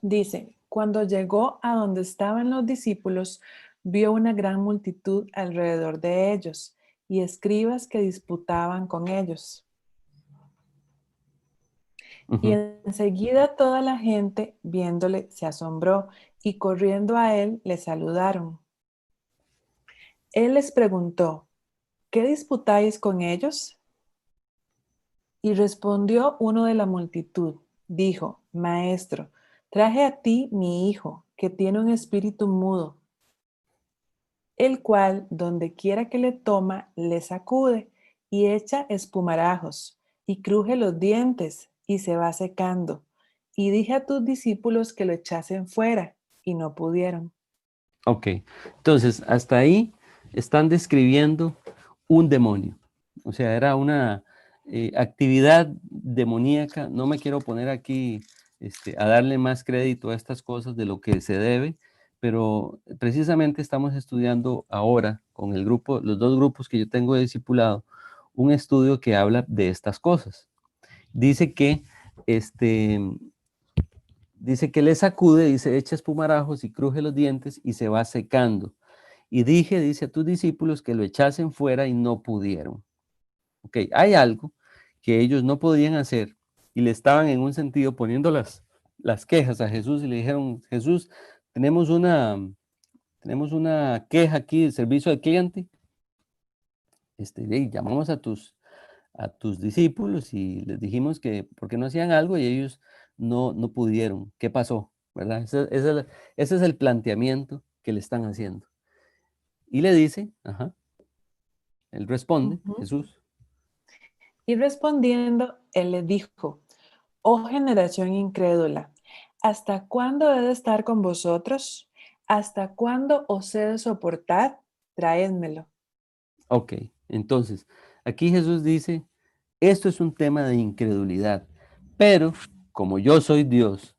dice, cuando llegó a donde estaban los discípulos, vio una gran multitud alrededor de ellos y escribas que disputaban con ellos. Y Ujú. enseguida toda la gente, viéndole, se asombró y corriendo a él, le saludaron. Él les preguntó, ¿qué disputáis con ellos? Y respondió uno de la multitud, dijo, Maestro, traje a ti mi hijo, que tiene un espíritu mudo, el cual, donde quiera que le toma, le sacude y echa espumarajos, y cruje los dientes, y se va secando. Y dije a tus discípulos que lo echasen fuera, y no pudieron. Ok, entonces hasta ahí están describiendo un demonio. O sea, era una actividad demoníaca. No me quiero poner aquí a darle más crédito a estas cosas de lo que se debe, pero precisamente estamos estudiando ahora con el grupo, los dos grupos que yo tengo de discipulado, un estudio que habla de estas cosas. Dice que este, Dice que le sacude, dice, echa espumarajos y cruje los dientes y se va secando. Y dice a tus discípulos que lo echasen fuera y no pudieron. Ok, hay algo que ellos no podían hacer y le estaban en un sentido poniendo las quejas a Jesús y le dijeron, Jesús, tenemos una queja aquí de servicio al cliente. Llamamos a tus discípulos y les dijimos que por qué no hacían algo y ellos no pudieron. ¿Qué pasó? ¿Verdad? Ese es el planteamiento que le están haciendo. Y le dice, ajá, él responde, Ujú. Jesús, Y respondiendo, él le dijo, Oh generación incrédula, ¿hasta cuándo he de estar con vosotros? ¿Hasta cuándo os he de soportar? Traédmelo. Ok, entonces, aquí Jesús dice, esto es un tema de incredulidad, pero como yo soy Dios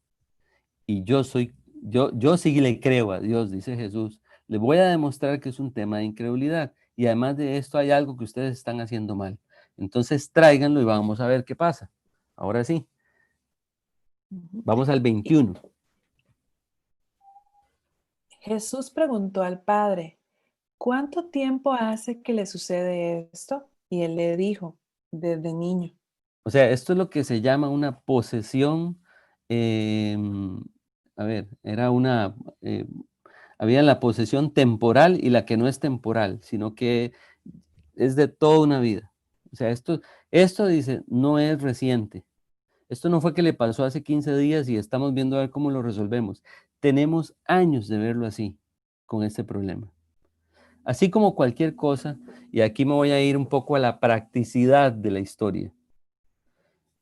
y yo sí le creo a Dios, dice Jesús, le voy a demostrar que es un tema de incredulidad y además de esto hay algo que ustedes están haciendo mal. Entonces tráiganlo y vamos a ver qué pasa. Ahora sí, Ujú. vamos al Y 21. Jesús preguntó al Padre, ¿cuánto tiempo hace que le sucede esto? Y él le dijo, desde niño. O sea, esto es lo que se llama una posesión. em, a ver, había la posesión temporal y la que no es temporal, sino que es de toda una vida. O sea, esto dice, no es reciente. Esto no fue que le pasó hace 15 días y estamos viendo a ver cómo lo resolvemos. Tenemos años de verlo así, con este problema. Así como cualquier cosa, y aquí me voy a ir un poco a la practicidad de la historia.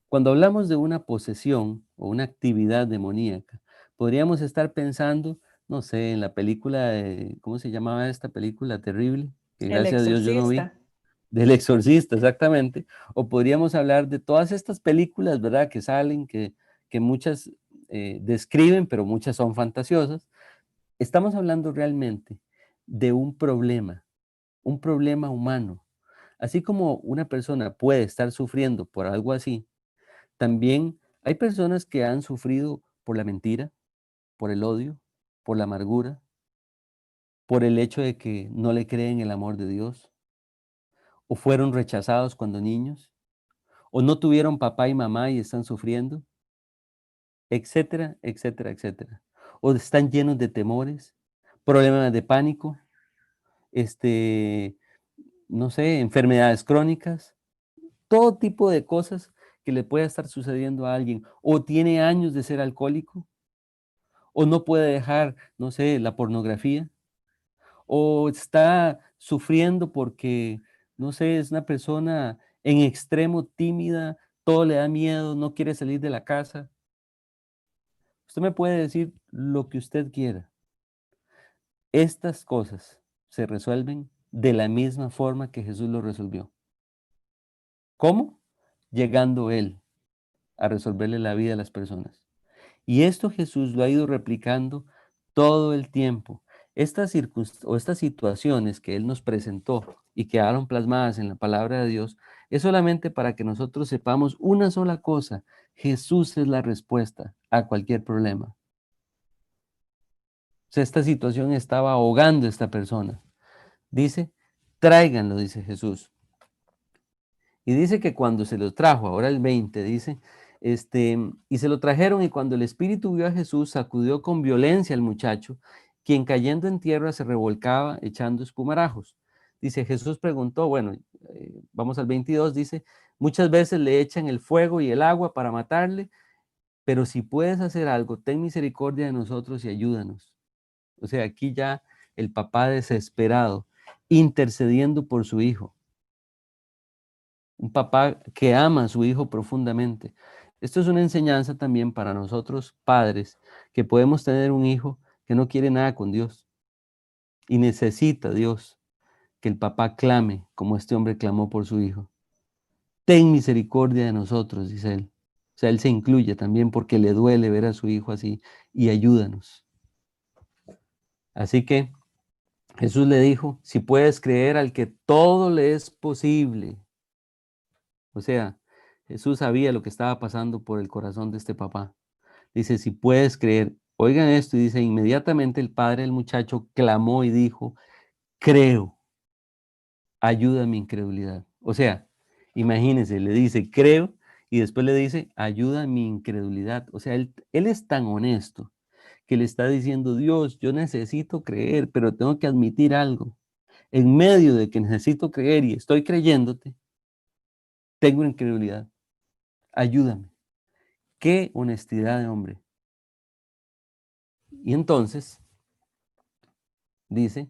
Cuando hablamos de una posesión o una actividad demoníaca, podríamos estar pensando, no sé, en la película de, ¿cómo se llamaba esta película terrible? Que El gracias a Dios yo no vi, exorcista. del Exorcista, exactamente. O podríamos hablar de todas estas películas, ¿verdad? Que salen, que muchas describen, pero muchas son fantasiosas. Estamos hablando realmente de un problema humano. Así como una persona puede estar sufriendo por algo así, también hay personas que han sufrido por la mentira, por el odio, por la amargura, por el hecho de que no le creen el amor de Dios, o fueron rechazados cuando niños, o no tuvieron papá y mamá y están sufriendo, etcétera, etcétera, etcétera. O están llenos de temores, problemas de pánico, este, no sé, enfermedades crónicas, todo tipo de cosas que le pueda estar sucediendo a alguien, o tiene años de ser alcohólico, o no puede dejar, no sé, la pornografía, o está sufriendo porque, no sé, es una persona en extremo tímida, todo le da miedo, no quiere salir de la casa. Usted me puede decir lo que usted quiera. Estas cosas se resuelven de la misma forma que Jesús lo resolvió. ¿Cómo? Llegando Él a resolverle la vida a las personas. Y esto Jesús lo ha ido replicando todo el tiempo. Estas situaciones que Él nos presentó y quedaron plasmadas en la palabra de Dios, es solamente para que nosotros sepamos una sola cosa: Jesús es la respuesta a cualquier problema. O sea, esta situación estaba ahogando a esta persona. Dice, tráiganlo, dice Jesús. Y dice que cuando se lo trajo, ahora el 20, dice, y se lo trajeron, y cuando el espíritu vio a Jesús, sacudió con violencia al muchacho, quien cayendo en tierra se revolcaba echando espumarajos. Dice, Jesús preguntó, bueno, vamos al 22, dice, muchas veces le echan el fuego y el agua para matarle, pero si puedes hacer algo, ten misericordia de nosotros y ayúdanos. O sea, aquí ya el papá desesperado, intercediendo por su hijo. Un papá que ama a su hijo profundamente. Esto es una enseñanza también para nosotros padres, que podemos tener un hijo que no quiere nada con Dios y necesita Dios que el papá clame como este hombre clamó por su hijo. Ten misericordia de nosotros, dice él. O sea, él se incluye también porque le duele ver a su hijo así, y ayúdanos. Así que Jesús le dijo, si puedes creer al que todo le es posible. O sea, Jesús sabía lo que estaba pasando por el corazón de este papá. Dice, si puedes creer, oigan esto, y dice, inmediatamente el padre del muchacho clamó y dijo, creo, ayuda a mi incredulidad. O sea, imagínense, le dice, creo, y después le dice, ayuda a mi incredulidad. O sea, él es tan honesto que le está diciendo, Dios, yo necesito creer, pero tengo que admitir algo. En medio de que necesito creer y estoy creyéndote, tengo incredulidad. Ayúdame. Qué honestidad de hombre. Y entonces dice,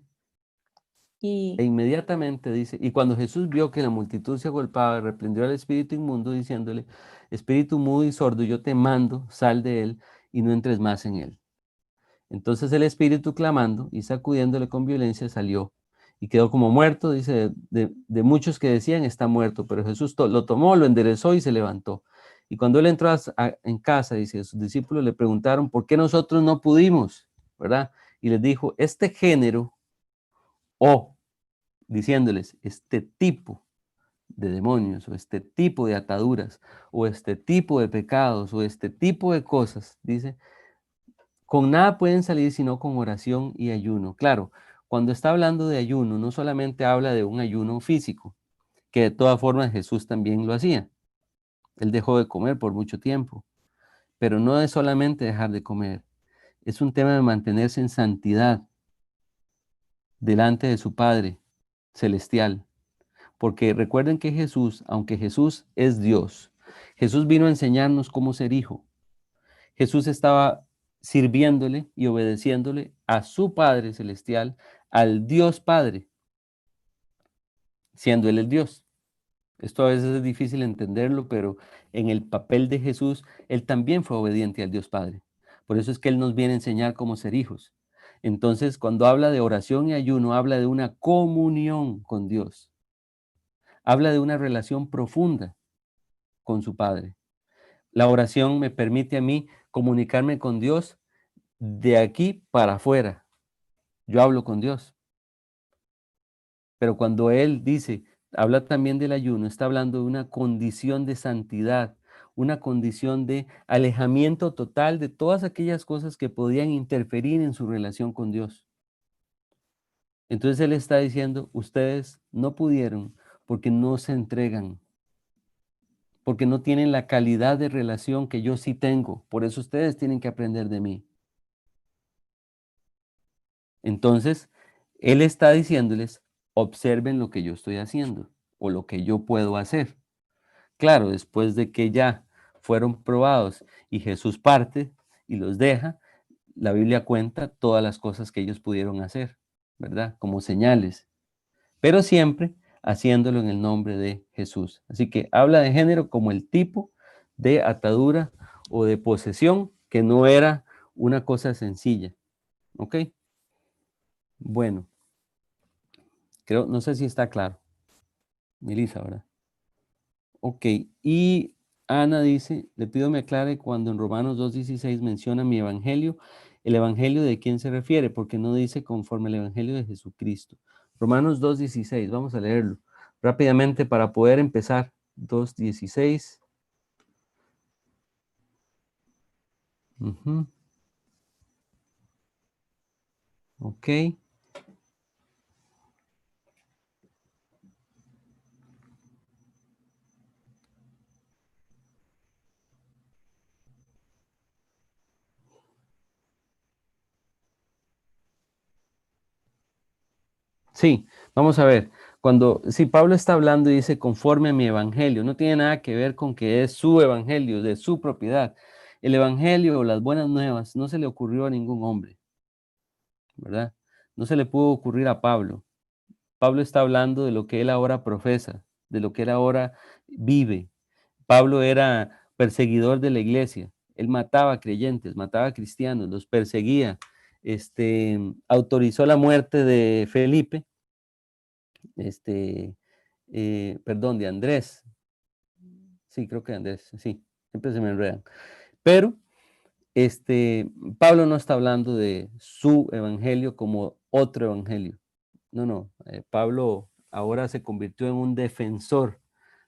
E inmediatamente dice, y cuando Jesús vio que la multitud se agolpaba, reprendió al espíritu inmundo diciéndole, espíritu mudo y sordo, yo te mando, sal de él y no entres más en él. Entonces el espíritu, clamando y sacudiéndole con violencia, salió y quedó como muerto, dice, de muchos que decían está muerto, pero Jesús lo tomó, lo enderezó y se levantó. Y cuando él entró en casa, dice, sus discípulos le preguntaron, ¿por qué nosotros no pudimos? ¿Verdad? Y les dijo, este género, o diciéndoles, este tipo de demonios, o este tipo de ataduras, o este tipo de pecados, o este tipo de cosas, dice, con nada pueden salir sino con oración y ayuno. Claro, cuando está hablando de ayuno, no solamente habla de un ayuno físico, que de todas formas Jesús también lo hacía. Él dejó de comer por mucho tiempo, pero no es solamente dejar de comer, es un tema de mantenerse en santidad delante de su Padre celestial. Porque recuerden que Jesús, aunque Jesús es Dios, Jesús vino a enseñarnos cómo ser hijo. Jesús estaba sirviéndole y obedeciéndole a su Padre celestial, al Dios Padre, siendo Él el Dios. Esto a veces es difícil entenderlo, pero en el papel de Jesús, Él también fue obediente al Dios Padre. Por eso es que Él nos viene a enseñar cómo ser hijos. Entonces, cuando habla de oración y ayuno, habla de una comunión con Dios. Habla de una relación profunda con su Padre. La oración me permite a mí comunicarme con Dios de aquí para afuera. Yo hablo con Dios. Pero cuando Él dice, habla también del ayuno, está hablando de una condición de santidad, una condición de alejamiento total de todas aquellas cosas que podían interferir en su relación con Dios. Entonces Él está diciendo, ustedes no pudieron porque no se entregan, porque no tienen la calidad de relación que yo sí tengo. Por eso ustedes tienen que aprender de mí. Entonces, Él está diciéndoles, observen lo que yo estoy haciendo o lo que yo puedo hacer. Claro, después de que ya fueron probados y Jesús parte y los deja, la Biblia cuenta todas las cosas que ellos pudieron hacer, ¿verdad? Como señales, pero siempre haciéndolo en el nombre de Jesús. Así que habla de género como el tipo de atadura o de posesión, que no era una cosa sencilla, ¿ok? Bueno, creo, no sé si está claro. Melissa, ¿verdad? Ok, y Ana dice, le pido me aclare cuando en Romanos 2:16 menciona mi evangelio, el evangelio de quién se refiere, porque no dice conforme el evangelio de Jesucristo. Romanos 2:16, vamos a leerlo rápidamente para poder empezar. 2:16. Ok. Sí, vamos a ver. Si Pablo está hablando y dice conforme a mi evangelio, no tiene nada que ver con que es su evangelio, de su propiedad. El evangelio o las buenas nuevas no se le ocurrió a ningún hombre, ¿verdad? No se le pudo ocurrir a Pablo. Pablo está hablando de lo que él ahora profesa, de lo que él ahora vive. Pablo era perseguidor de la iglesia. Él mataba creyentes, mataba cristianos, los perseguía. Autorizó la muerte de Felipe, perdón, de Andrés. Sí, creo que Andrés, sí, siempre se me enredan. Pero Pablo no está hablando de su evangelio como otro evangelio. No, no. Pablo ahora se convirtió en un defensor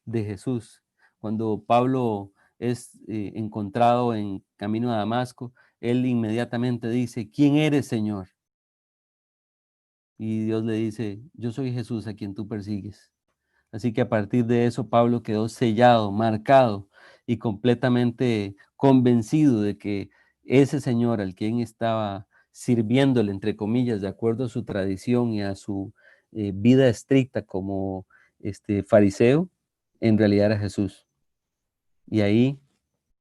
de Jesús. Cuando Pablo es encontrado en camino a Damasco, él inmediatamente dice, ¿quién eres, Señor? Y Dios le dice, yo soy Jesús a quien tú persigues. Así que a partir de eso, Pablo quedó sellado, marcado y completamente convencido de que ese Señor al quien estaba sirviéndole, entre comillas, de acuerdo a su tradición y a su vida estricta como fariseo, en realidad era Jesús. Y ahí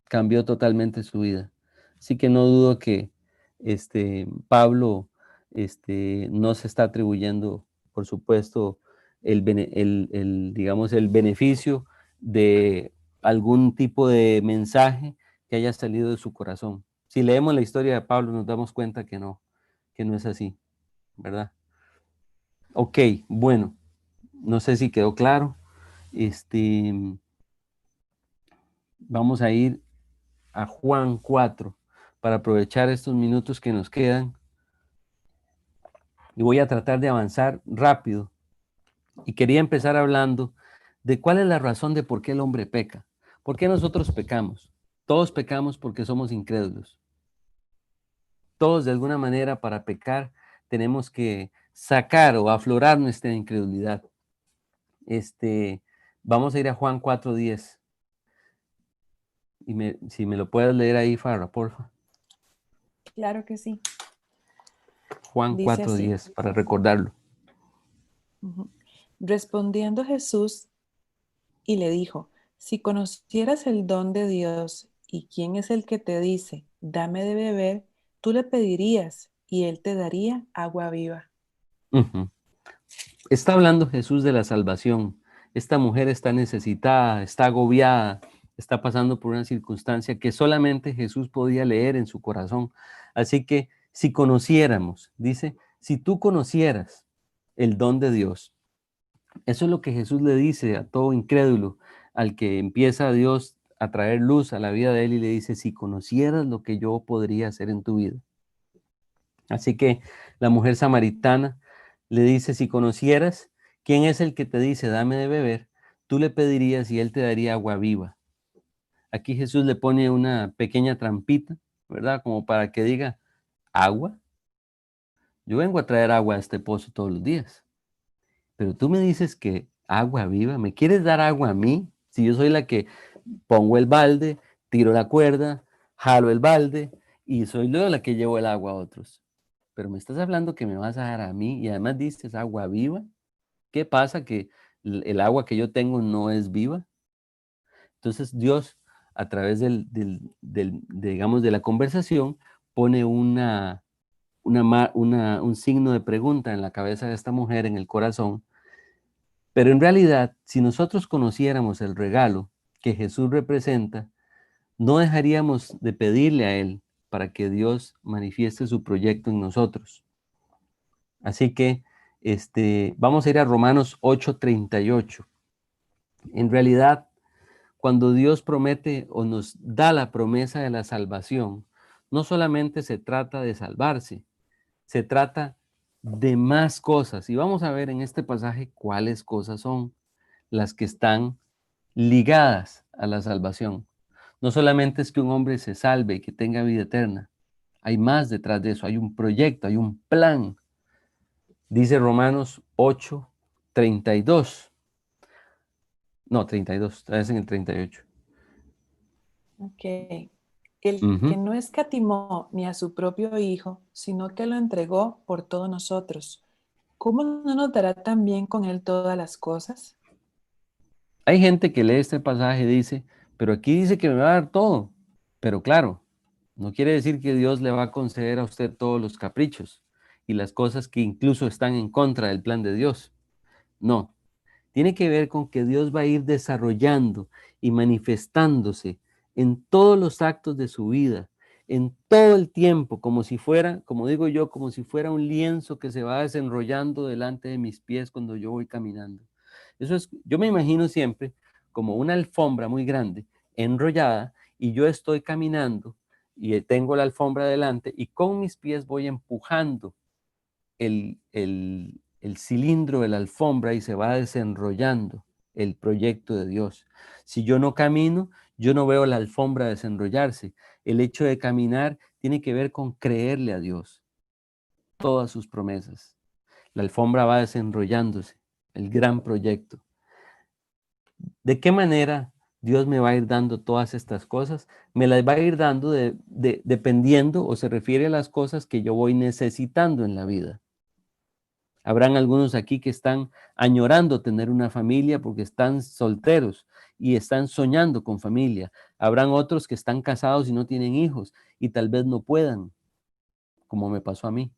cambió totalmente su vida. Así que no dudo que Pablo no se está atribuyendo por supuesto, digamos, el beneficio de algún tipo de mensaje que haya salido de su corazón. Si leemos la historia de Pablo, nos damos cuenta que no es así, ¿verdad? Ok, bueno, no sé si quedó claro. Vamos a ir a Juan 4 para aprovechar estos minutos que nos quedan. Y voy a tratar de avanzar rápido. Y quería empezar hablando de cuál es la razón de por qué el hombre peca. ¿Por qué nosotros pecamos? Todos pecamos porque somos incrédulos. Todos de alguna manera para pecar tenemos que sacar o aflorar nuestra incredulidad. Vamos a ir a Juan 4:10. Y si me lo puedes leer ahí, Farra, porfa. Claro que sí. Juan Dice así. 4:10, para recordarlo. Respondiendo Jesús y le dijo, si conocieras el don de Dios y quién es el que te dice, dame de beber, tú le pedirías y él te daría agua viva. Está hablando Jesús de la salvación. Esta mujer está necesitada, está agobiada, está pasando por una circunstancia que solamente Jesús podía leer en su corazón. Así que si conociéramos, dice, si tú conocieras el don de Dios, eso es lo que Jesús le dice a todo incrédulo, al que empieza a Dios a traer luz a la vida de él y le dice, si conocieras lo que yo podría hacer en tu vida. Así que la mujer samaritana le dice, si conocieras quién es el que te dice, dame de beber, tú le pedirías y él te daría agua viva. Aquí Jesús le pone una pequeña trampita, ¿verdad? Como para que diga, ¿agua? Yo vengo a traer agua a este pozo todos los días. Pero tú me dices que agua viva, ¿me quieres dar agua a mí? Si yo soy la que pongo el balde, tiro la cuerda, jalo el balde y soy luego la que llevo el agua a otros. Pero me estás hablando que me vas a dar a mí y además dices agua viva. ¿Qué pasa? Que el agua que yo tengo no es viva. Entonces Dios, a través digamos, de la conversación, pone un signo de pregunta en la cabeza de esta mujer, en el corazón. Pero en realidad, si nosotros conociéramos el regalo que Jesús representa, no dejaríamos de pedirle a Él para que Dios manifieste su proyecto en nosotros. Así que vamos a ir a Romanos 8:38. En realidad, cuando Dios promete o nos da la promesa de la salvación, no solamente se trata de salvarse, se trata de más cosas. Y vamos a ver en este pasaje cuáles cosas son las que están ligadas a la salvación. No solamente es que un hombre se salve y que tenga vida eterna, hay más detrás de eso, hay un proyecto, hay un plan. Dice Romanos 8:32. No, 32, está en el 38. Ok. El que no escatimó ni a su propio Hijo, sino que lo entregó por todos nosotros, ¿cómo no nos dará también con él todas las cosas? Hay gente que lee este pasaje y dice, pero aquí dice que me va a dar todo. Pero claro, no quiere decir que Dios le va a conceder a usted todos los caprichos y las cosas que incluso están en contra del plan de Dios. No, tiene que ver con que Dios va a ir desarrollando y manifestándose en todos los actos de su vida, en todo el tiempo, como si fuera, como digo yo, como si fuera un lienzo que se va desenrollando delante de mis pies cuando yo voy caminando. Eso es, yo me imagino siempre como una alfombra muy grande, enrollada, y yo estoy caminando y tengo la alfombra delante y con mis pies voy empujando el cilindro de la alfombra y se va desenrollando el proyecto de Dios. Si yo no camino, yo no veo la alfombra desenrollarse. El hecho de caminar tiene que ver con creerle a Dios todas sus promesas. La alfombra va desenrollándose, el gran proyecto. ¿De qué manera Dios me va a ir dando todas estas cosas? Me las va a ir dando dependiendo, o se refiere a las cosas que yo voy necesitando en la vida. Habrán algunos aquí que están añorando tener una familia porque están solteros y están soñando con familia. Habrán otros que están casados y no tienen hijos y tal vez no puedan, como me pasó a mí.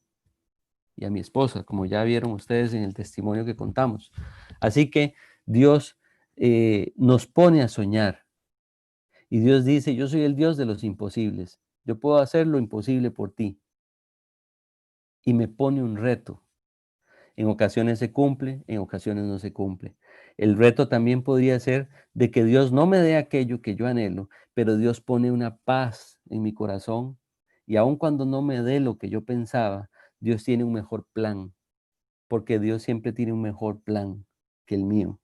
y a mi esposa, como ya vieron ustedes en el testimonio que contamos. Así que Dios nos pone a soñar. Y Dios dice, yo soy el Dios de los imposibles. Yo puedo hacer lo imposible por ti. Y me pone un reto. En ocasiones se cumple, en ocasiones no se cumple. El reto también podría ser de que Dios no me dé aquello que yo anhelo, pero Dios pone una paz en mi corazón. Y aun cuando no me dé lo que yo pensaba, Dios tiene un mejor plan, porque Dios siempre tiene un mejor plan que el mío.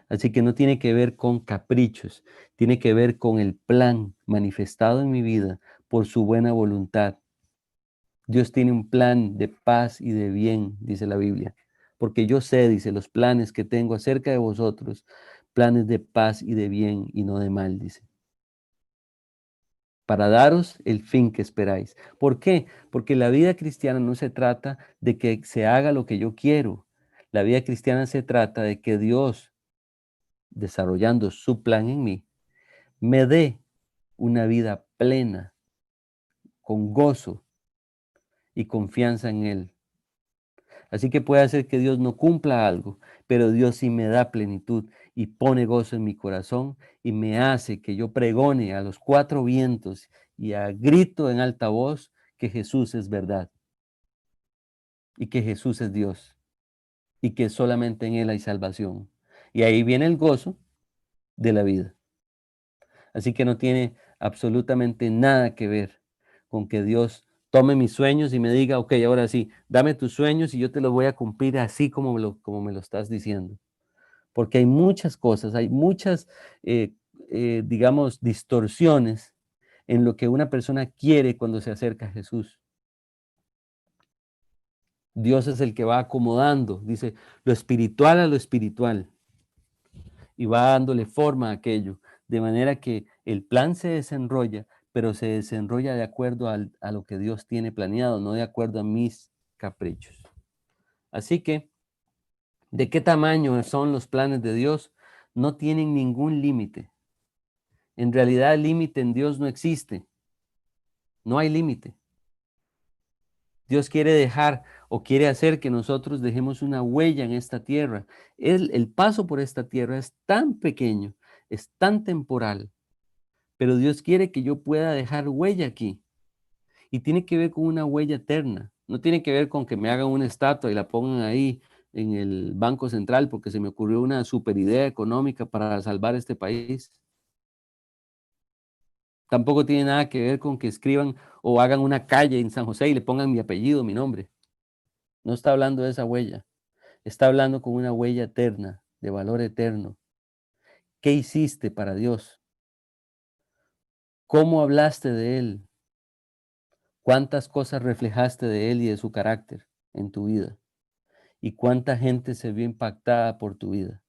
Así que no tiene que ver con caprichos, tiene que ver con el plan manifestado en mi vida por su buena voluntad. Dios tiene un plan de paz y de bien, dice la Biblia, porque yo sé, dice, los planes que tengo acerca de vosotros, planes de paz y de bien y no de mal, dice, para daros el fin que esperáis. ¿Por qué? Porque la vida cristiana no se trata de que se haga lo que yo quiero. La vida cristiana se trata de que Dios, desarrollando su plan en mí, me dé una vida plena, con gozo y confianza en Él. Así que puede ser que Dios no cumpla algo, pero Dios sí me da plenitud y pone gozo en mi corazón y me hace que yo pregone a los cuatro vientos y a grito en alta voz que Jesús es verdad y que Jesús es Dios y que solamente en Él hay salvación. Y ahí viene el gozo de la vida. Así que no tiene absolutamente nada que ver con que Dios tome mis sueños y me diga, ok, ahora sí, dame tus sueños y yo te los voy a cumplir así como me lo estás diciendo. Porque hay muchas cosas, hay muchas, digamos, distorsiones en lo que una persona quiere cuando se acerca a Jesús. Dios es el que va acomodando, dice, lo espiritual a lo espiritual y va dándole forma a aquello, de manera que el plan se desenrolla, pero se desenrolla de acuerdo a lo que Dios tiene planeado, no de acuerdo a mis caprichos. Así que, ¿de qué tamaño son los planes de Dios? No tienen ningún límite. En realidad el límite en Dios no existe, no hay límite. Dios quiere dejar o quiere hacer que nosotros dejemos una huella en esta tierra. El paso por esta tierra es tan pequeño, es tan temporal, pero Dios quiere que yo pueda dejar huella aquí. Y tiene que ver con una huella eterna. No tiene que ver con que me hagan una estatua y la pongan ahí en el Banco Central porque se me ocurrió una super idea económica para salvar este país. Tampoco tiene nada que ver con que escriban o hagan una calle en San José y le pongan mi apellido, mi nombre. No está hablando de esa huella. Está hablando con una huella eterna, de valor eterno. ¿Qué hiciste para Dios? ¿Cómo hablaste de Él? ¿Cuántas cosas reflejaste de Él y de su carácter en tu vida? ¿Y cuánta gente se vio impactada por tu vida?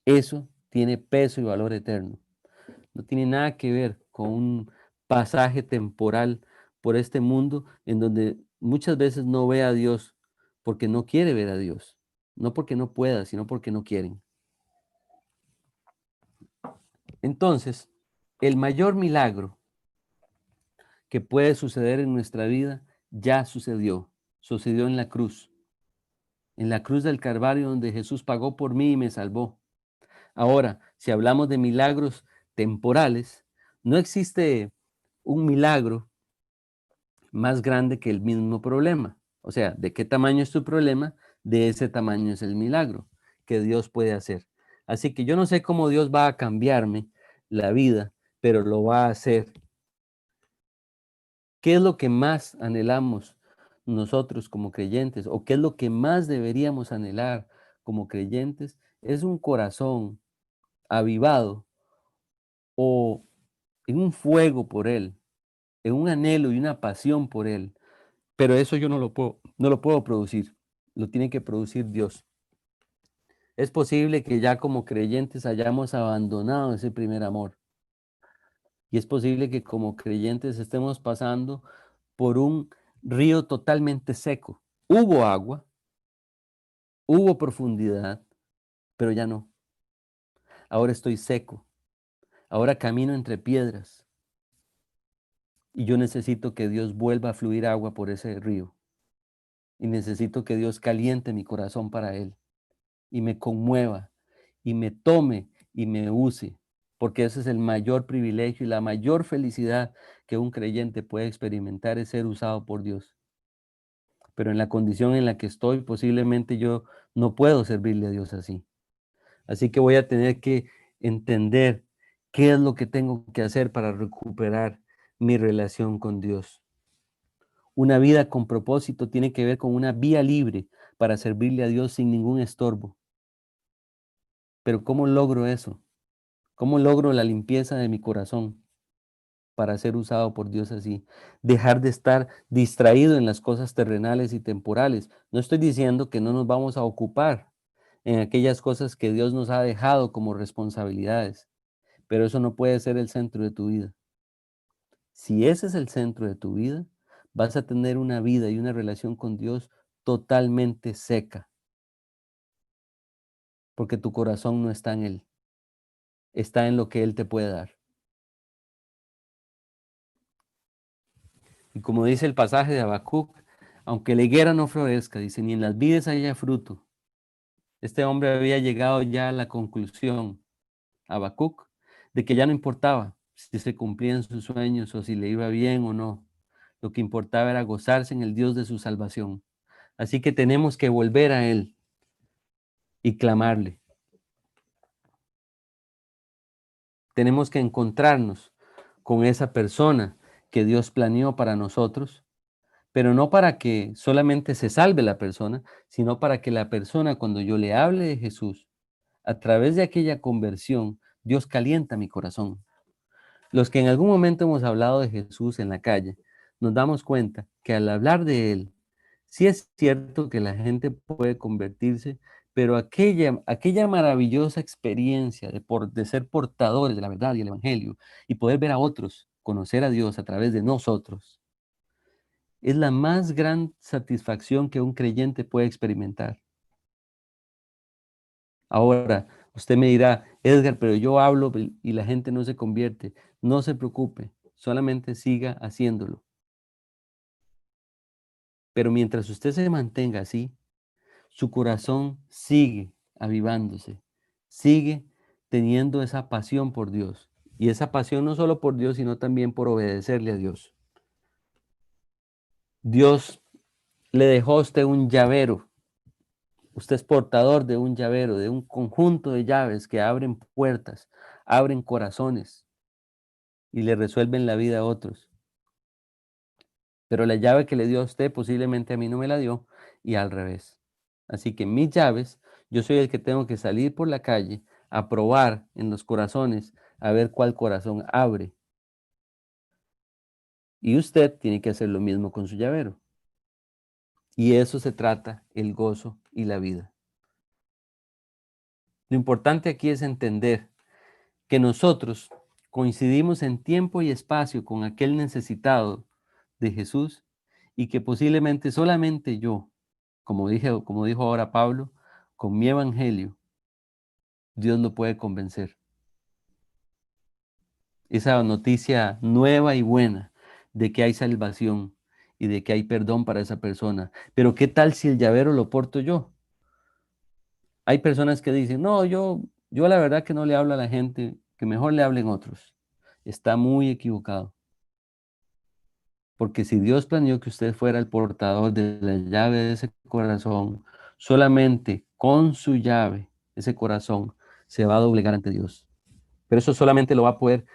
Eso tiene peso y valor eterno. No tiene nada que ver con un pasaje temporal por este mundo en donde muchas veces no ve a Dios porque no quiere ver a Dios. No porque no pueda, sino porque no quieren. Entonces, el mayor milagro que puede suceder en nuestra vida ya sucedió. Sucedió en la cruz del Calvario donde Jesús pagó por mí y me salvó. Ahora, si hablamos de milagros temporales, no existe un milagro más grande que el mismo problema. O sea, ¿de qué tamaño es tu problema? De ese tamaño es el milagro que Dios puede hacer. Así que yo no sé cómo Dios va a cambiarme la vida, pero lo va a hacer. ¿Qué es lo que más anhelamos nosotros como creyentes? ¿O qué es lo que más deberíamos anhelar como creyentes? Es un corazón avivado o en un fuego por Él, en un anhelo y una pasión por Él. Pero eso yo no lo puedo producir, lo tiene que producir Dios. Es posible que ya como creyentes hayamos abandonado ese primer amor. Y es posible que como creyentes estemos pasando por un río totalmente seco. Hubo agua, hubo profundidad, pero ya no. Ahora estoy seco. Ahora camino entre piedras. Y yo necesito que Dios vuelva a fluir agua por ese río. y necesito que Dios caliente mi corazón para Él y me conmueva y me tome y me use, porque ese es el mayor privilegio y la mayor felicidad que un creyente puede experimentar, es ser usado por Dios. Pero en la condición en la que estoy, posiblemente yo no puedo servirle a Dios así. Así que voy a tener que entender qué es lo que tengo que hacer para recuperar mi relación con Dios. Una vida con propósito tiene que ver con una vía libre para servirle a Dios sin ningún estorbo. Pero ¿cómo logro eso? ¿Cómo logro la limpieza de mi corazón para ser usado por Dios así? Dejar de estar distraído en las cosas terrenales y temporales. No estoy diciendo que no nos vamos a ocupar en aquellas cosas que Dios nos ha dejado como responsabilidades, pero eso no puede ser el centro de tu vida. Si ese es el centro de tu vida, vas a tener una vida y una relación con Dios totalmente seca, porque tu corazón no está en Él, está en lo que Él te puede dar. Y como dice el pasaje de Habacuc, aunque la higuera no florezca, dice, ni en las vides haya fruto. Este hombre había llegado ya a la conclusión, Habacuc, de que ya no importaba si se cumplían sus sueños o si le iba bien o no. Lo que importaba era gozarse en el Dios de su salvación. Así que tenemos que volver a Él y clamarle. Tenemos que encontrarnos con esa persona que Dios planeó para nosotros, pero no para que solamente se salve la persona, sino para que la persona, cuando yo le hable de Jesús, a través de aquella conversión, Dios calienta mi corazón. Los que en algún momento hemos hablado de Jesús en la calle, nos damos cuenta que al hablar de Él, sí es cierto que la gente puede convertirse, pero aquella maravillosa experiencia de ser portadores de la verdad y el evangelio y poder ver a otros conocer a Dios a través de nosotros, es la más gran satisfacción que un creyente puede experimentar. Ahora, usted me dirá, Edgar, pero yo hablo y la gente no se convierte. No se preocupe, solamente siga haciéndolo. Pero mientras usted se mantenga así, su corazón sigue avivándose, sigue teniendo esa pasión por Dios. Y esa pasión no solo por Dios, sino también por obedecerle a Dios. Dios le dejó a usted un llavero. Usted es portador de un llavero, de un conjunto de llaves que abren puertas, abren corazones y le resuelven la vida a otros. Pero la llave que le dio a usted posiblemente a mí no me la dio y al revés. Así que mis llaves, yo soy el que tengo que salir por la calle a probar en los corazones, a ver cuál corazón abre. Y usted tiene que hacer lo mismo con su llavero. Y eso se trata el gozo y la vida. Lo importante aquí es entender que nosotros coincidimos en tiempo y espacio con aquel necesitado de Jesús y que posiblemente solamente yo, como dijo ahora Pablo, con mi evangelio, Dios lo puede convencer. Esa noticia nueva y buena de que hay salvación y de que hay perdón para esa persona. Pero ¿qué tal si el llavero lo porto yo? Hay personas que dicen, no, yo la verdad que no le hablo a la gente, que mejor le hablen otros. Está muy equivocado. Porque si Dios planeó que usted fuera el portador de la llave de ese corazón, solamente con su llave, ese corazón se va a doblegar ante Dios. Pero eso solamente lo va a poder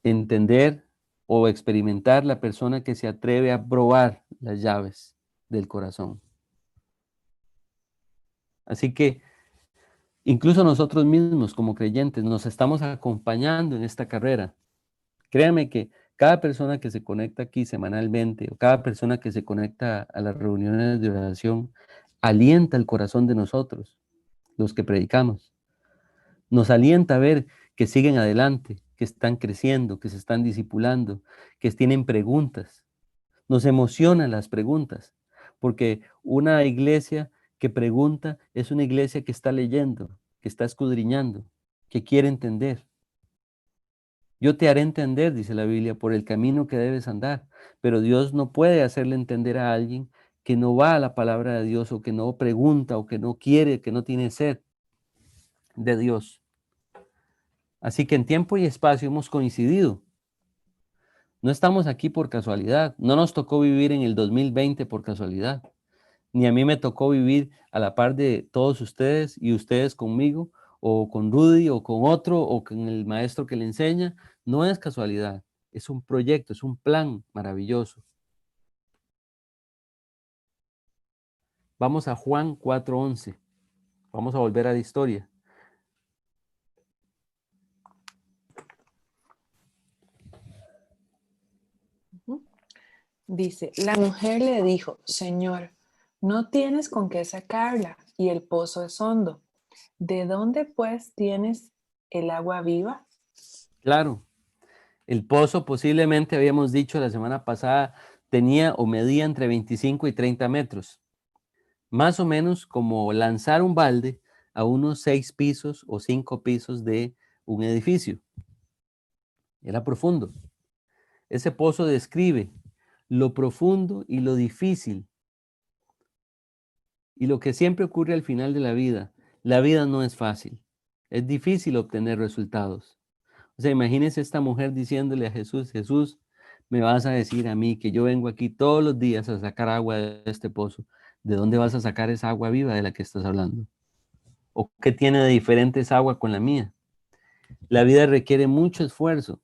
entender o experimentar la persona que se atreve a probar las llaves del corazón. Así que incluso nosotros mismos como creyentes nos estamos acompañando en esta carrera. Créanme que cada persona que se conecta aquí semanalmente o cada persona que se conecta a las reuniones de oración alienta el corazón de nosotros, los que predicamos. Nos alienta a ver que siguen adelante, que están creciendo, que se están discipulando, que tienen preguntas. Nos emocionan las preguntas, porque una iglesia que pregunta es una iglesia que está leyendo, que está escudriñando, que quiere entender. Yo te haré entender, dice la Biblia, por el camino que debes andar, pero Dios no puede hacerle entender a alguien que no va a la palabra de Dios, o que no pregunta, o que no quiere, que no tiene sed de Dios. Así que en tiempo y espacio hemos coincidido. No estamos aquí por casualidad. No nos tocó vivir en el 2020 por casualidad. Ni a mí me tocó vivir a la par de todos ustedes y ustedes conmigo, o con Rudy, o con otro, o con el maestro que le enseña. No es casualidad. Es un proyecto, es un plan maravilloso. Vamos a Juan 4:11. Vamos a volver a la historia. Dice, la mujer le dijo, Señor, no tienes con qué sacarla y el pozo es hondo. ¿De dónde pues tienes el agua viva? Claro, el pozo posiblemente, habíamos dicho la semana pasada, tenía o medía entre 25 y 30 metros. Más o menos como lanzar un balde a unos 6 pisos o 5 pisos de un edificio. Era profundo. Ese pozo describe lo profundo y lo difícil y lo que siempre ocurre al final de la vida. La vida no es fácil. Es difícil obtener resultados. O sea, imagínense esta mujer diciéndole a Jesús, Jesús, me vas a decir a mí que yo vengo aquí todos los días a sacar agua de este pozo. ¿De dónde vas a sacar esa agua viva de la que estás hablando? ¿O qué tiene de diferente esa agua con la mía? La vida requiere mucho esfuerzo.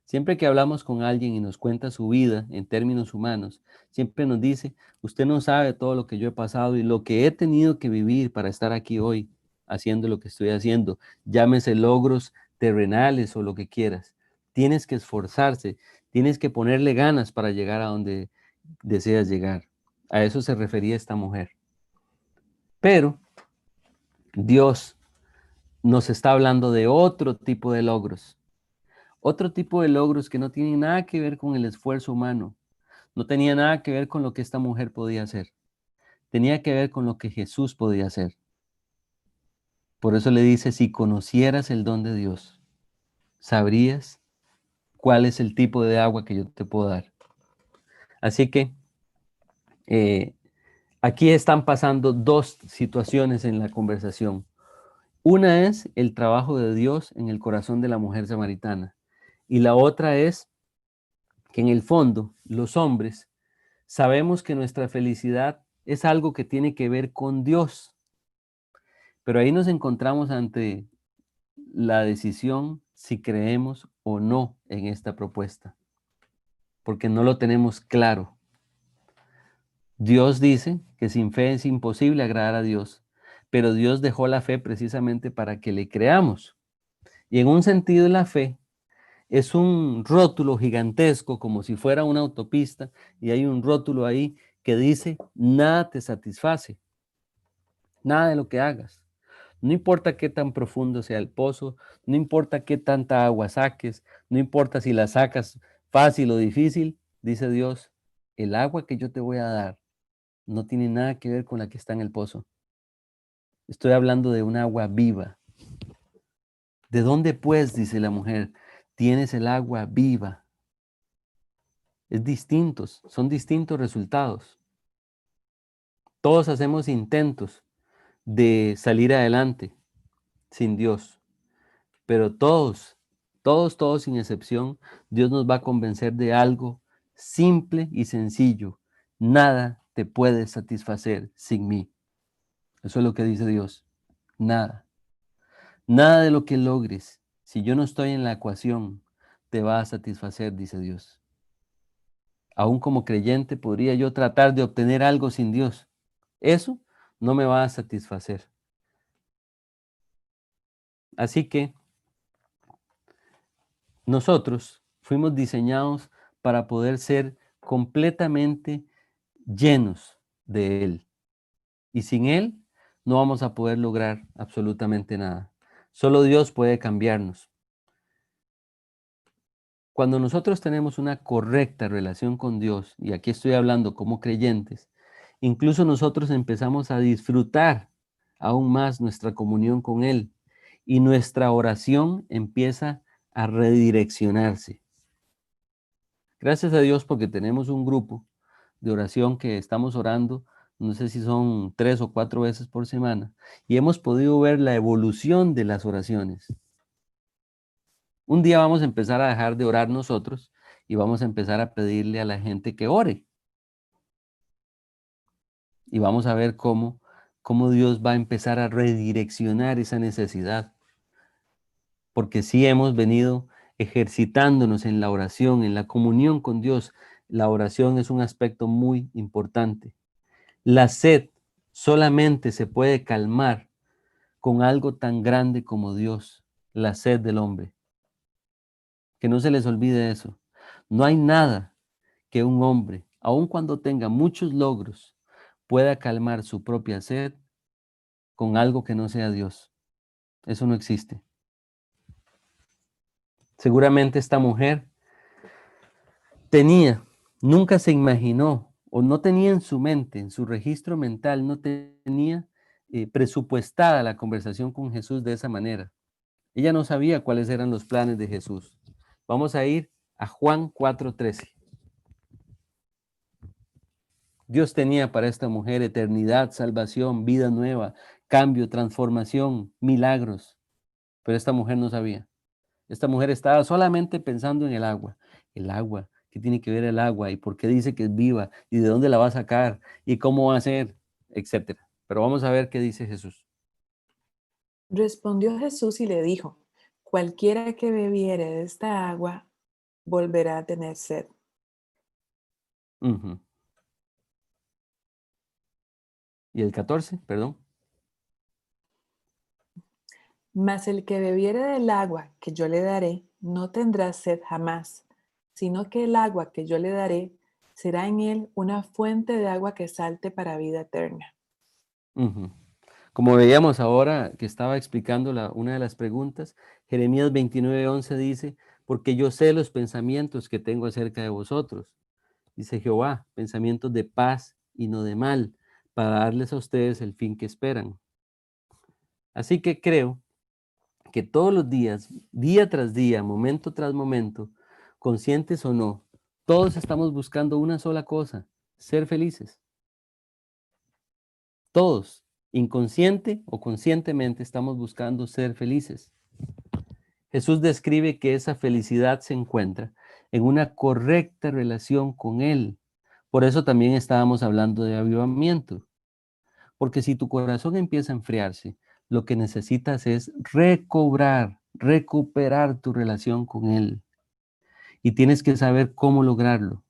Siempre que hablamos con alguien y nos cuenta su vida en términos humanos, siempre nos dice, usted no sabe todo lo que yo he pasado y lo que he tenido que vivir para estar aquí hoy haciendo lo que estoy haciendo. Llámese logros terrenales o lo que quieras. Tienes que esforzarse, tienes que ponerle ganas para llegar a donde deseas llegar. A eso se refería esta mujer. Pero Dios nos está hablando de otro tipo de logros. Otro tipo de logros que no tienen nada que ver con el esfuerzo humano. No tenía nada que ver con lo que esta mujer podía hacer. Tenía que ver con lo que Jesús podía hacer. Por eso le dice, si conocieras el don de Dios, sabrías cuál es el tipo de agua que yo te puedo dar. Así que aquí están pasando dos situaciones en la conversación. Una es el trabajo de Dios en el corazón de la mujer samaritana. Y la otra es que en el fondo los hombres sabemos que nuestra felicidad es algo que tiene que ver con Dios. Pero ahí nos encontramos ante la decisión si creemos o no en esta propuesta, porque no lo tenemos claro. Dios dice que sin fe es imposible agradar a Dios, pero Dios dejó la fe precisamente para que le creamos. Y en un sentido la fe es un rótulo gigantesco, como si fuera una autopista, y hay un rótulo ahí que dice, nada te satisface, nada de lo que hagas. No importa qué tan profundo sea el pozo, no importa qué tanta agua saques, no importa si la sacas fácil o difícil, dice Dios, el agua que yo te voy a dar no tiene nada que ver con la que está en el pozo. Estoy hablando de un agua viva. ¿De dónde pues, dice la mujer, tienes el agua viva? Son distintos resultados. Todos hacemos intentos de salir adelante sin Dios. Pero todos sin excepción, Dios nos va a convencer de algo simple y sencillo. Nada te puede satisfacer sin mí. Eso es lo que dice Dios. Nada. Nada de lo que logres, si yo no estoy en la ecuación, te va a satisfacer, dice Dios. Aún como creyente podría yo tratar de obtener algo sin Dios. Eso no me va a satisfacer. Así que nosotros fuimos diseñados para poder ser completamente llenos de Él. Y sin Él no vamos a poder lograr absolutamente nada. Solo Dios puede cambiarnos. Cuando nosotros tenemos una correcta relación con Dios, y aquí estoy hablando como creyentes, incluso nosotros empezamos a disfrutar aún más nuestra comunión con Él y nuestra oración empieza a redireccionarse. Gracias a Dios porque tenemos un grupo de oración que estamos orando, no sé si son 3 o 4 veces por semana, y hemos podido ver la evolución de las oraciones. Un día vamos a empezar a dejar de orar nosotros y vamos a empezar a pedirle a la gente que ore. Y vamos a ver cómo Dios va a empezar a redireccionar esa necesidad. Porque sí hemos venido ejercitándonos en la oración, en la comunión con Dios. La oración es un aspecto muy importante. La sed solamente se puede calmar con algo tan grande como Dios, la sed del hombre. Que no se les olvide eso. No hay nada que un hombre, aun cuando tenga muchos logros, pueda calmar su propia sed con algo que no sea Dios. Eso no existe. Seguramente esta mujer nunca se imaginó o no tenía en su mente, en su registro mental, no tenía presupuestada la conversación con Jesús de esa manera. Ella no sabía cuáles eran los planes de Jesús. Vamos a ir a Juan 4:13. Dios tenía para esta mujer eternidad, salvación, vida nueva, cambio, transformación, milagros. Pero esta mujer no sabía. Esta mujer estaba solamente pensando en el agua. El agua, ¿qué tiene que ver el agua? ¿Y por qué dice que es viva? ¿Y de dónde la va a sacar? ¿Y cómo va a ser? Etcétera. Pero vamos a ver qué dice Jesús. Respondió Jesús y le dijo, cualquiera que bebiere de esta agua volverá a tener sed. Ujú. Y el 14, perdón. Mas el que bebiere del agua que yo le daré no tendrá sed jamás, sino que el agua que yo le daré será en él una fuente de agua que salte para vida eterna. Ujú. Como veíamos ahora que estaba explicando una de las preguntas, Jeremías 29:11 dice, porque yo sé los pensamientos que tengo acerca de vosotros, dice Jehová, pensamientos de paz y no de mal, para darles a ustedes el fin que esperan. Así que creo que todos los días, día tras día, momento tras momento, conscientes o no, todos estamos buscando una sola cosa, ser felices. Todos, inconsciente o conscientemente, estamos buscando ser felices. Jesús describe que esa felicidad se encuentra en una correcta relación con Él. Por eso también estábamos hablando de avivamiento. Porque si tu corazón empieza a enfriarse, lo que necesitas es recuperar tu relación con Él. Y tienes que saber cómo lograrlo.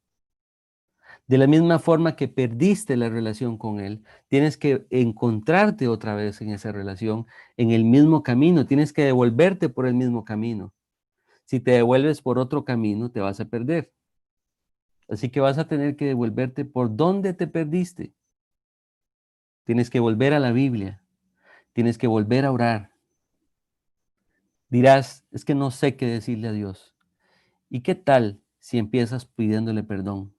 De la misma forma que perdiste la relación con Él, tienes que encontrarte otra vez en esa relación, en el mismo camino. Tienes que devolverte por el mismo camino. Si te devuelves por otro camino, te vas a perder. Así que vas a tener que devolverte por donde te perdiste. Tienes que volver a la Biblia. Tienes que volver a orar. Dirás, es que no sé qué decirle a Dios. ¿Y qué tal si empiezas pidiéndole perdón?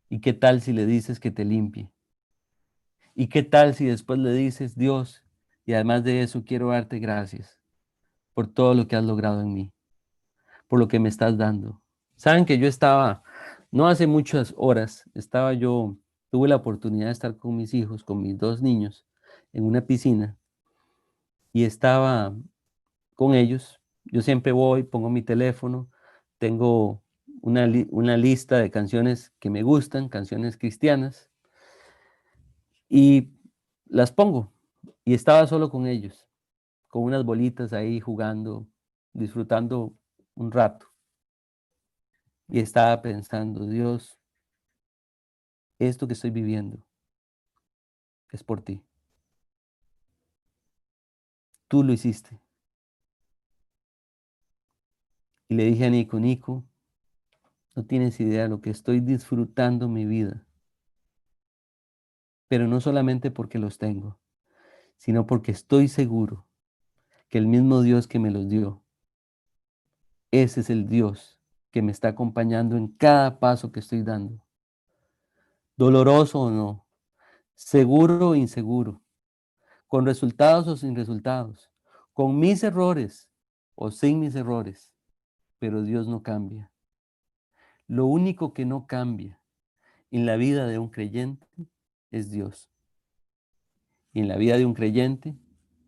¿Y qué tal si le dices que te limpie? ¿Y qué tal si después le dices, Dios, y además de eso quiero darte gracias por todo lo que has logrado en mí, por lo que me estás dando? Saben que yo estaba, no hace muchas horas, tuve la oportunidad de estar con mis hijos, con mis 2 niños, en una piscina y estaba con ellos. Yo siempre voy, pongo mi teléfono, tengo una lista de canciones que me gustan, canciones cristianas, y las pongo. Y estaba solo con ellos, con unas bolitas ahí jugando, disfrutando un rato. Y estaba pensando, Dios, esto que estoy viviendo es por ti. Tú lo hiciste. Y le dije a Nico, Nico, no tienes idea de lo que estoy disfrutando mi vida. Pero no solamente porque los tengo, sino porque estoy seguro que el mismo Dios que me los dio, ese es el Dios que me está acompañando en cada paso que estoy dando. Doloroso o no, seguro o inseguro, con resultados o sin resultados, con mis errores o sin mis errores, pero Dios no cambia. Lo único que no cambia en la vida de un creyente es Dios. Y en la vida de un creyente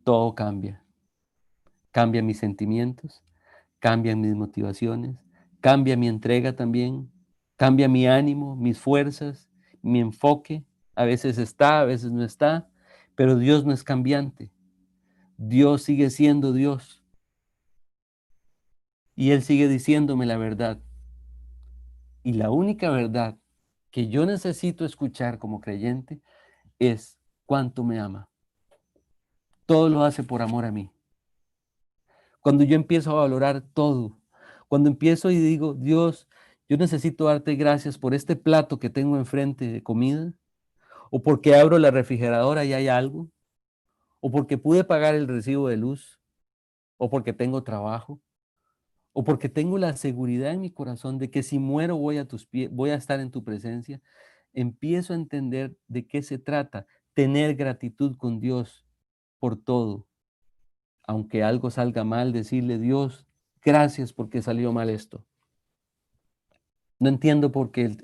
todo cambia. Cambian mis sentimientos, cambian mis motivaciones, cambia mi entrega también, cambia mi ánimo, mis fuerzas, mi enfoque. A veces está, a veces no está, pero Dios no es cambiante. Dios sigue siendo Dios. Y Él sigue diciéndome la verdad. Y la única verdad que yo necesito escuchar como creyente es cuánto me ama. Todo lo hace por amor a mí. Cuando yo empiezo a valorar todo, cuando empiezo y digo, Dios, yo necesito darte gracias por este plato que tengo enfrente de comida, o porque abro la refrigeradora y hay algo, o porque pude pagar el recibo de luz, o porque tengo trabajo, o porque tengo la seguridad en mi corazón de que si muero voy a tus pies, voy a estar en tu presencia. Empiezo a entender de qué se trata, tener gratitud con Dios por todo. Aunque algo salga mal, decirle, Dios, gracias porque salió mal esto. No entiendo por qué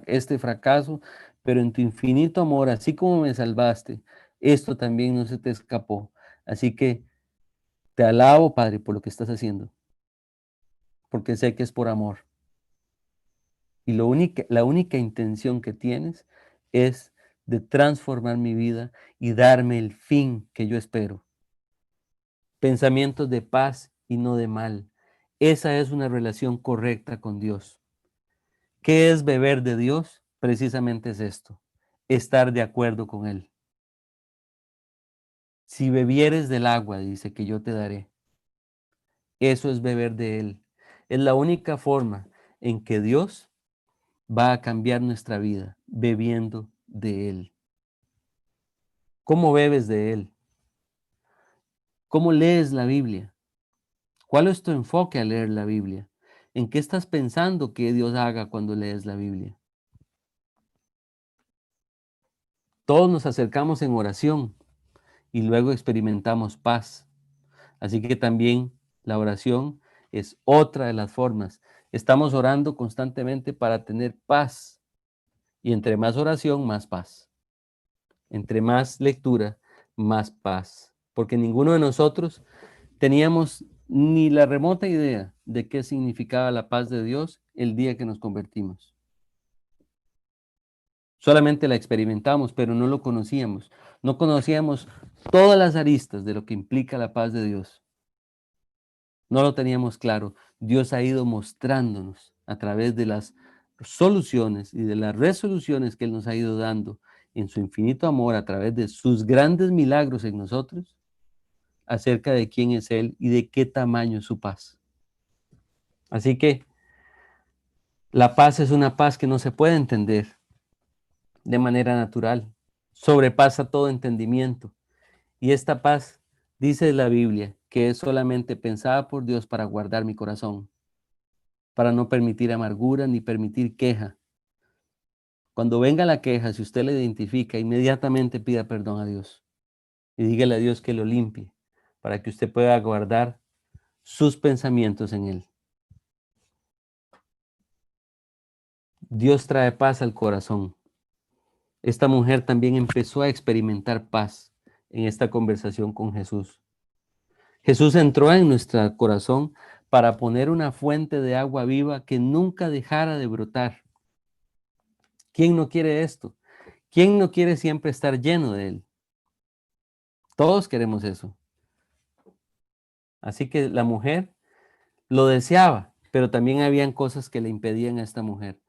este fracaso, pero en tu infinito amor, así como me salvaste, esto también no se te escapó. Así que te alabo, Padre, por lo que estás haciendo, porque sé que es por amor. Y la única intención que tienes es de transformar mi vida y darme el fin que yo espero. Pensamientos de paz y no de mal. Esa es una relación correcta con Dios. ¿Qué es beber de Dios? Precisamente es esto, estar de acuerdo con Él. Si bebieres del agua, dice, que yo te daré, eso es beber de Él. Es la única forma en que Dios va a cambiar nuestra vida, bebiendo de Él. ¿Cómo bebes de Él? ¿Cómo lees la Biblia? ¿Cuál es tu enfoque al leer la Biblia? ¿En qué estás pensando que Dios haga cuando lees la Biblia? Todos nos acercamos en oración y luego experimentamos paz. Así que también la oración es otra de las formas. Estamos orando constantemente para tener paz. Y entre más oración, más paz. Entre más lectura, más paz. Porque ninguno de nosotros teníamos ni la remota idea de qué significaba la paz de Dios el día que nos convertimos. Solamente la experimentamos, pero no lo conocíamos. No conocíamos todas las aristas de lo que implica la paz de Dios. No lo teníamos claro. Dios ha ido mostrándonos a través de las soluciones y de las resoluciones que Él nos ha ido dando en su infinito amor a través de sus grandes milagros en nosotros, acerca de quién es Él y de qué tamaño es su paz. Así que la paz es una paz que no se puede entender de manera natural, sobrepasa todo entendimiento. Y esta paz, dice la Biblia, que es solamente pensada por Dios para guardar mi corazón, para no permitir amargura ni permitir queja. Cuando venga la queja, si usted la identifica, inmediatamente pida perdón a Dios y dígale a Dios que lo limpie para que usted pueda guardar sus pensamientos en Él. Dios trae paz al corazón. Esta mujer también empezó a experimentar paz en esta conversación con Jesús. Jesús entró en nuestro corazón para poner una fuente de agua viva que nunca dejara de brotar. ¿Quién no quiere esto? ¿Quién no quiere siempre estar lleno de Él? Todos queremos eso. Así que la mujer lo deseaba, pero también habían cosas que le impedían a esta mujer.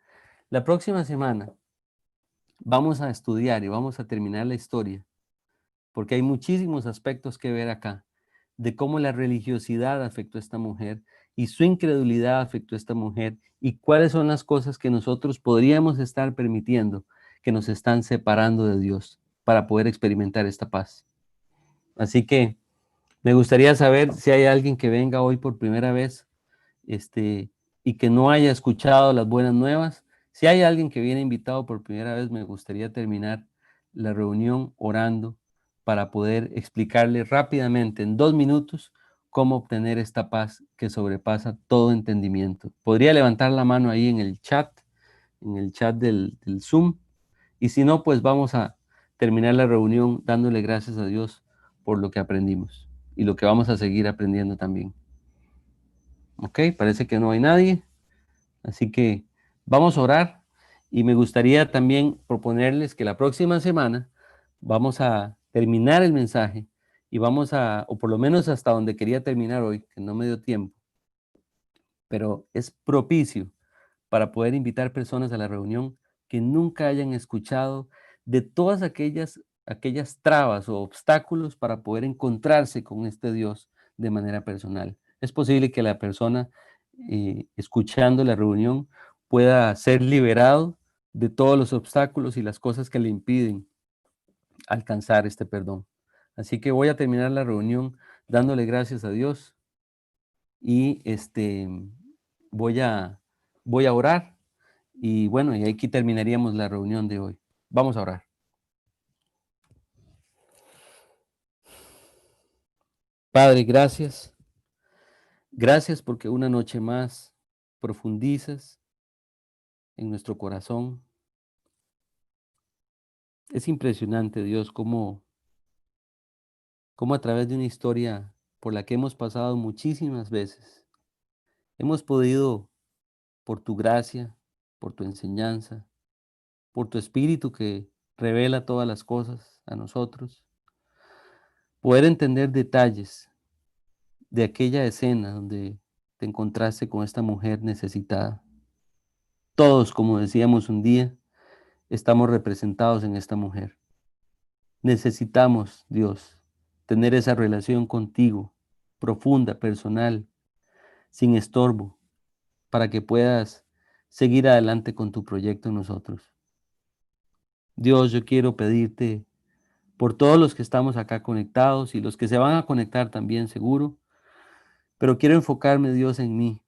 La próxima semana vamos a estudiar y vamos a terminar la historia, porque hay muchísimos aspectos que ver acá, de cómo la religiosidad afectó a esta mujer y su incredulidad afectó a esta mujer y cuáles son las cosas que nosotros podríamos estar permitiendo que nos están separando de Dios para poder experimentar esta paz. Así que me gustaría saber si hay alguien que venga hoy por primera vez y que no haya escuchado las buenas nuevas. Si hay alguien que viene invitado por primera vez, me gustaría terminar la reunión orando para poder explicarle rápidamente en 2 minutos cómo obtener esta paz que sobrepasa todo entendimiento. Podría levantar la mano ahí en el chat en el chat del Zoom. Y si no, pues vamos a terminar la reunión dándole gracias a Dios por lo que aprendimos y lo que vamos a seguir aprendiendo también. Ok, parece que no hay nadie. Así que vamos a orar y me gustaría también proponerles que la próxima semana vamos a terminar el mensaje y vamos a, o por lo menos hasta donde quería terminar hoy, que no me dio tiempo, pero es propicio para poder invitar personas a la reunión que nunca hayan escuchado de todas aquellas trabas o obstáculos para poder encontrarse con este Dios de manera personal. Es posible que la persona escuchando la reunión pueda ser liberado de todos los obstáculos y las cosas que le impiden alcanzar este perdón. Así que voy a terminar la reunión dándole gracias a Dios y voy a orar y bueno, y aquí terminaríamos la reunión de hoy. Vamos a orar. Padre, gracias. Gracias porque una noche más profundizas en nuestro corazón. Es impresionante, Dios, cómo a través de una historia por la que hemos pasado muchísimas veces, hemos podido, por tu gracia, por tu enseñanza, por tu espíritu que revela todas las cosas a nosotros, poder entender detalles de aquella escena donde te encontraste con esta mujer necesitada. Todos, como decíamos un día, estamos representados en esta mujer. Necesitamos, Dios, tener esa relación contigo, profunda, personal, sin estorbo, para que puedas seguir adelante con tu proyecto en nosotros. Dios, yo quiero pedirte por todos los que estamos acá conectados y los que se van a conectar también seguro, pero quiero enfocarme, Dios, en mí.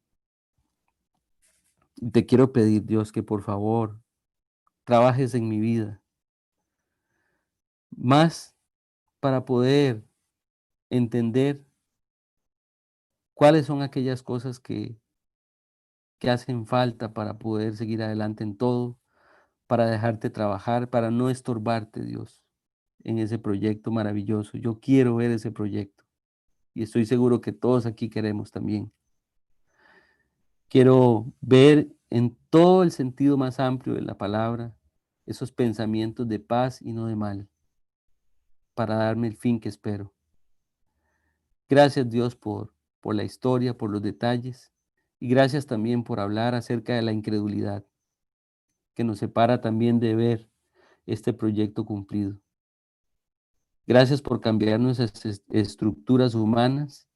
Te quiero pedir, Dios, que por favor trabajes en mi vida, más para poder entender cuáles son aquellas cosas que hacen falta para poder seguir adelante en todo, para dejarte trabajar, para no estorbarte, Dios, en ese proyecto maravilloso. Yo quiero ver ese proyecto y estoy seguro que todos aquí queremos también. Quiero ver en todo el sentido más amplio de la palabra esos pensamientos de paz y no de mal, para darme el fin que espero. Gracias, Dios, por la historia, por los detalles, y gracias también por hablar acerca de la incredulidad, que nos separa también de ver este proyecto cumplido. Gracias por cambiar nuestras estructuras humanas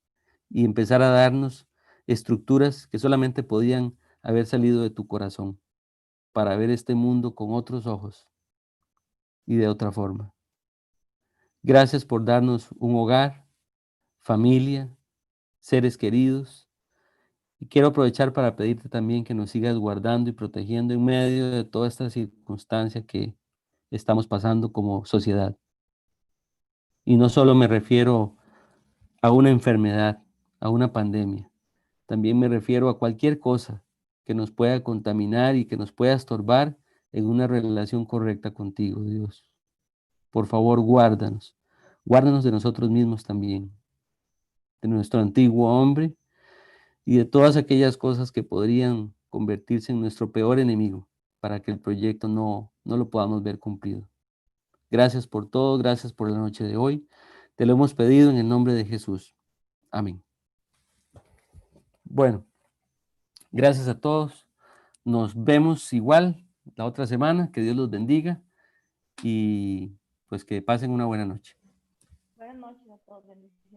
y empezar a darnos estructuras que solamente podían haber salido de tu corazón, para ver este mundo con otros ojos y de otra forma. Gracias por darnos un hogar, familia, seres queridos. Y quiero aprovechar para pedirte también que nos sigas guardando y protegiendo en medio de toda esta circunstancia que estamos pasando como sociedad. Y no solo me refiero a una enfermedad, a una pandemia. También me refiero a cualquier cosa que nos pueda contaminar y que nos pueda estorbar en una relación correcta contigo, Dios. Por favor, guárdanos. Guárdanos de nosotros mismos también, de nuestro antiguo hombre y de todas aquellas cosas que podrían convertirse en nuestro peor enemigo para que el proyecto no lo podamos ver cumplido. Gracias por todo, gracias por la noche de hoy. Te lo hemos pedido en el nombre de Jesús. Amén. Bueno, gracias a todos. Nos vemos igual la otra semana. Que Dios los bendiga y pues que pasen una buena noche. Buenas noches a todos. Bendiciones.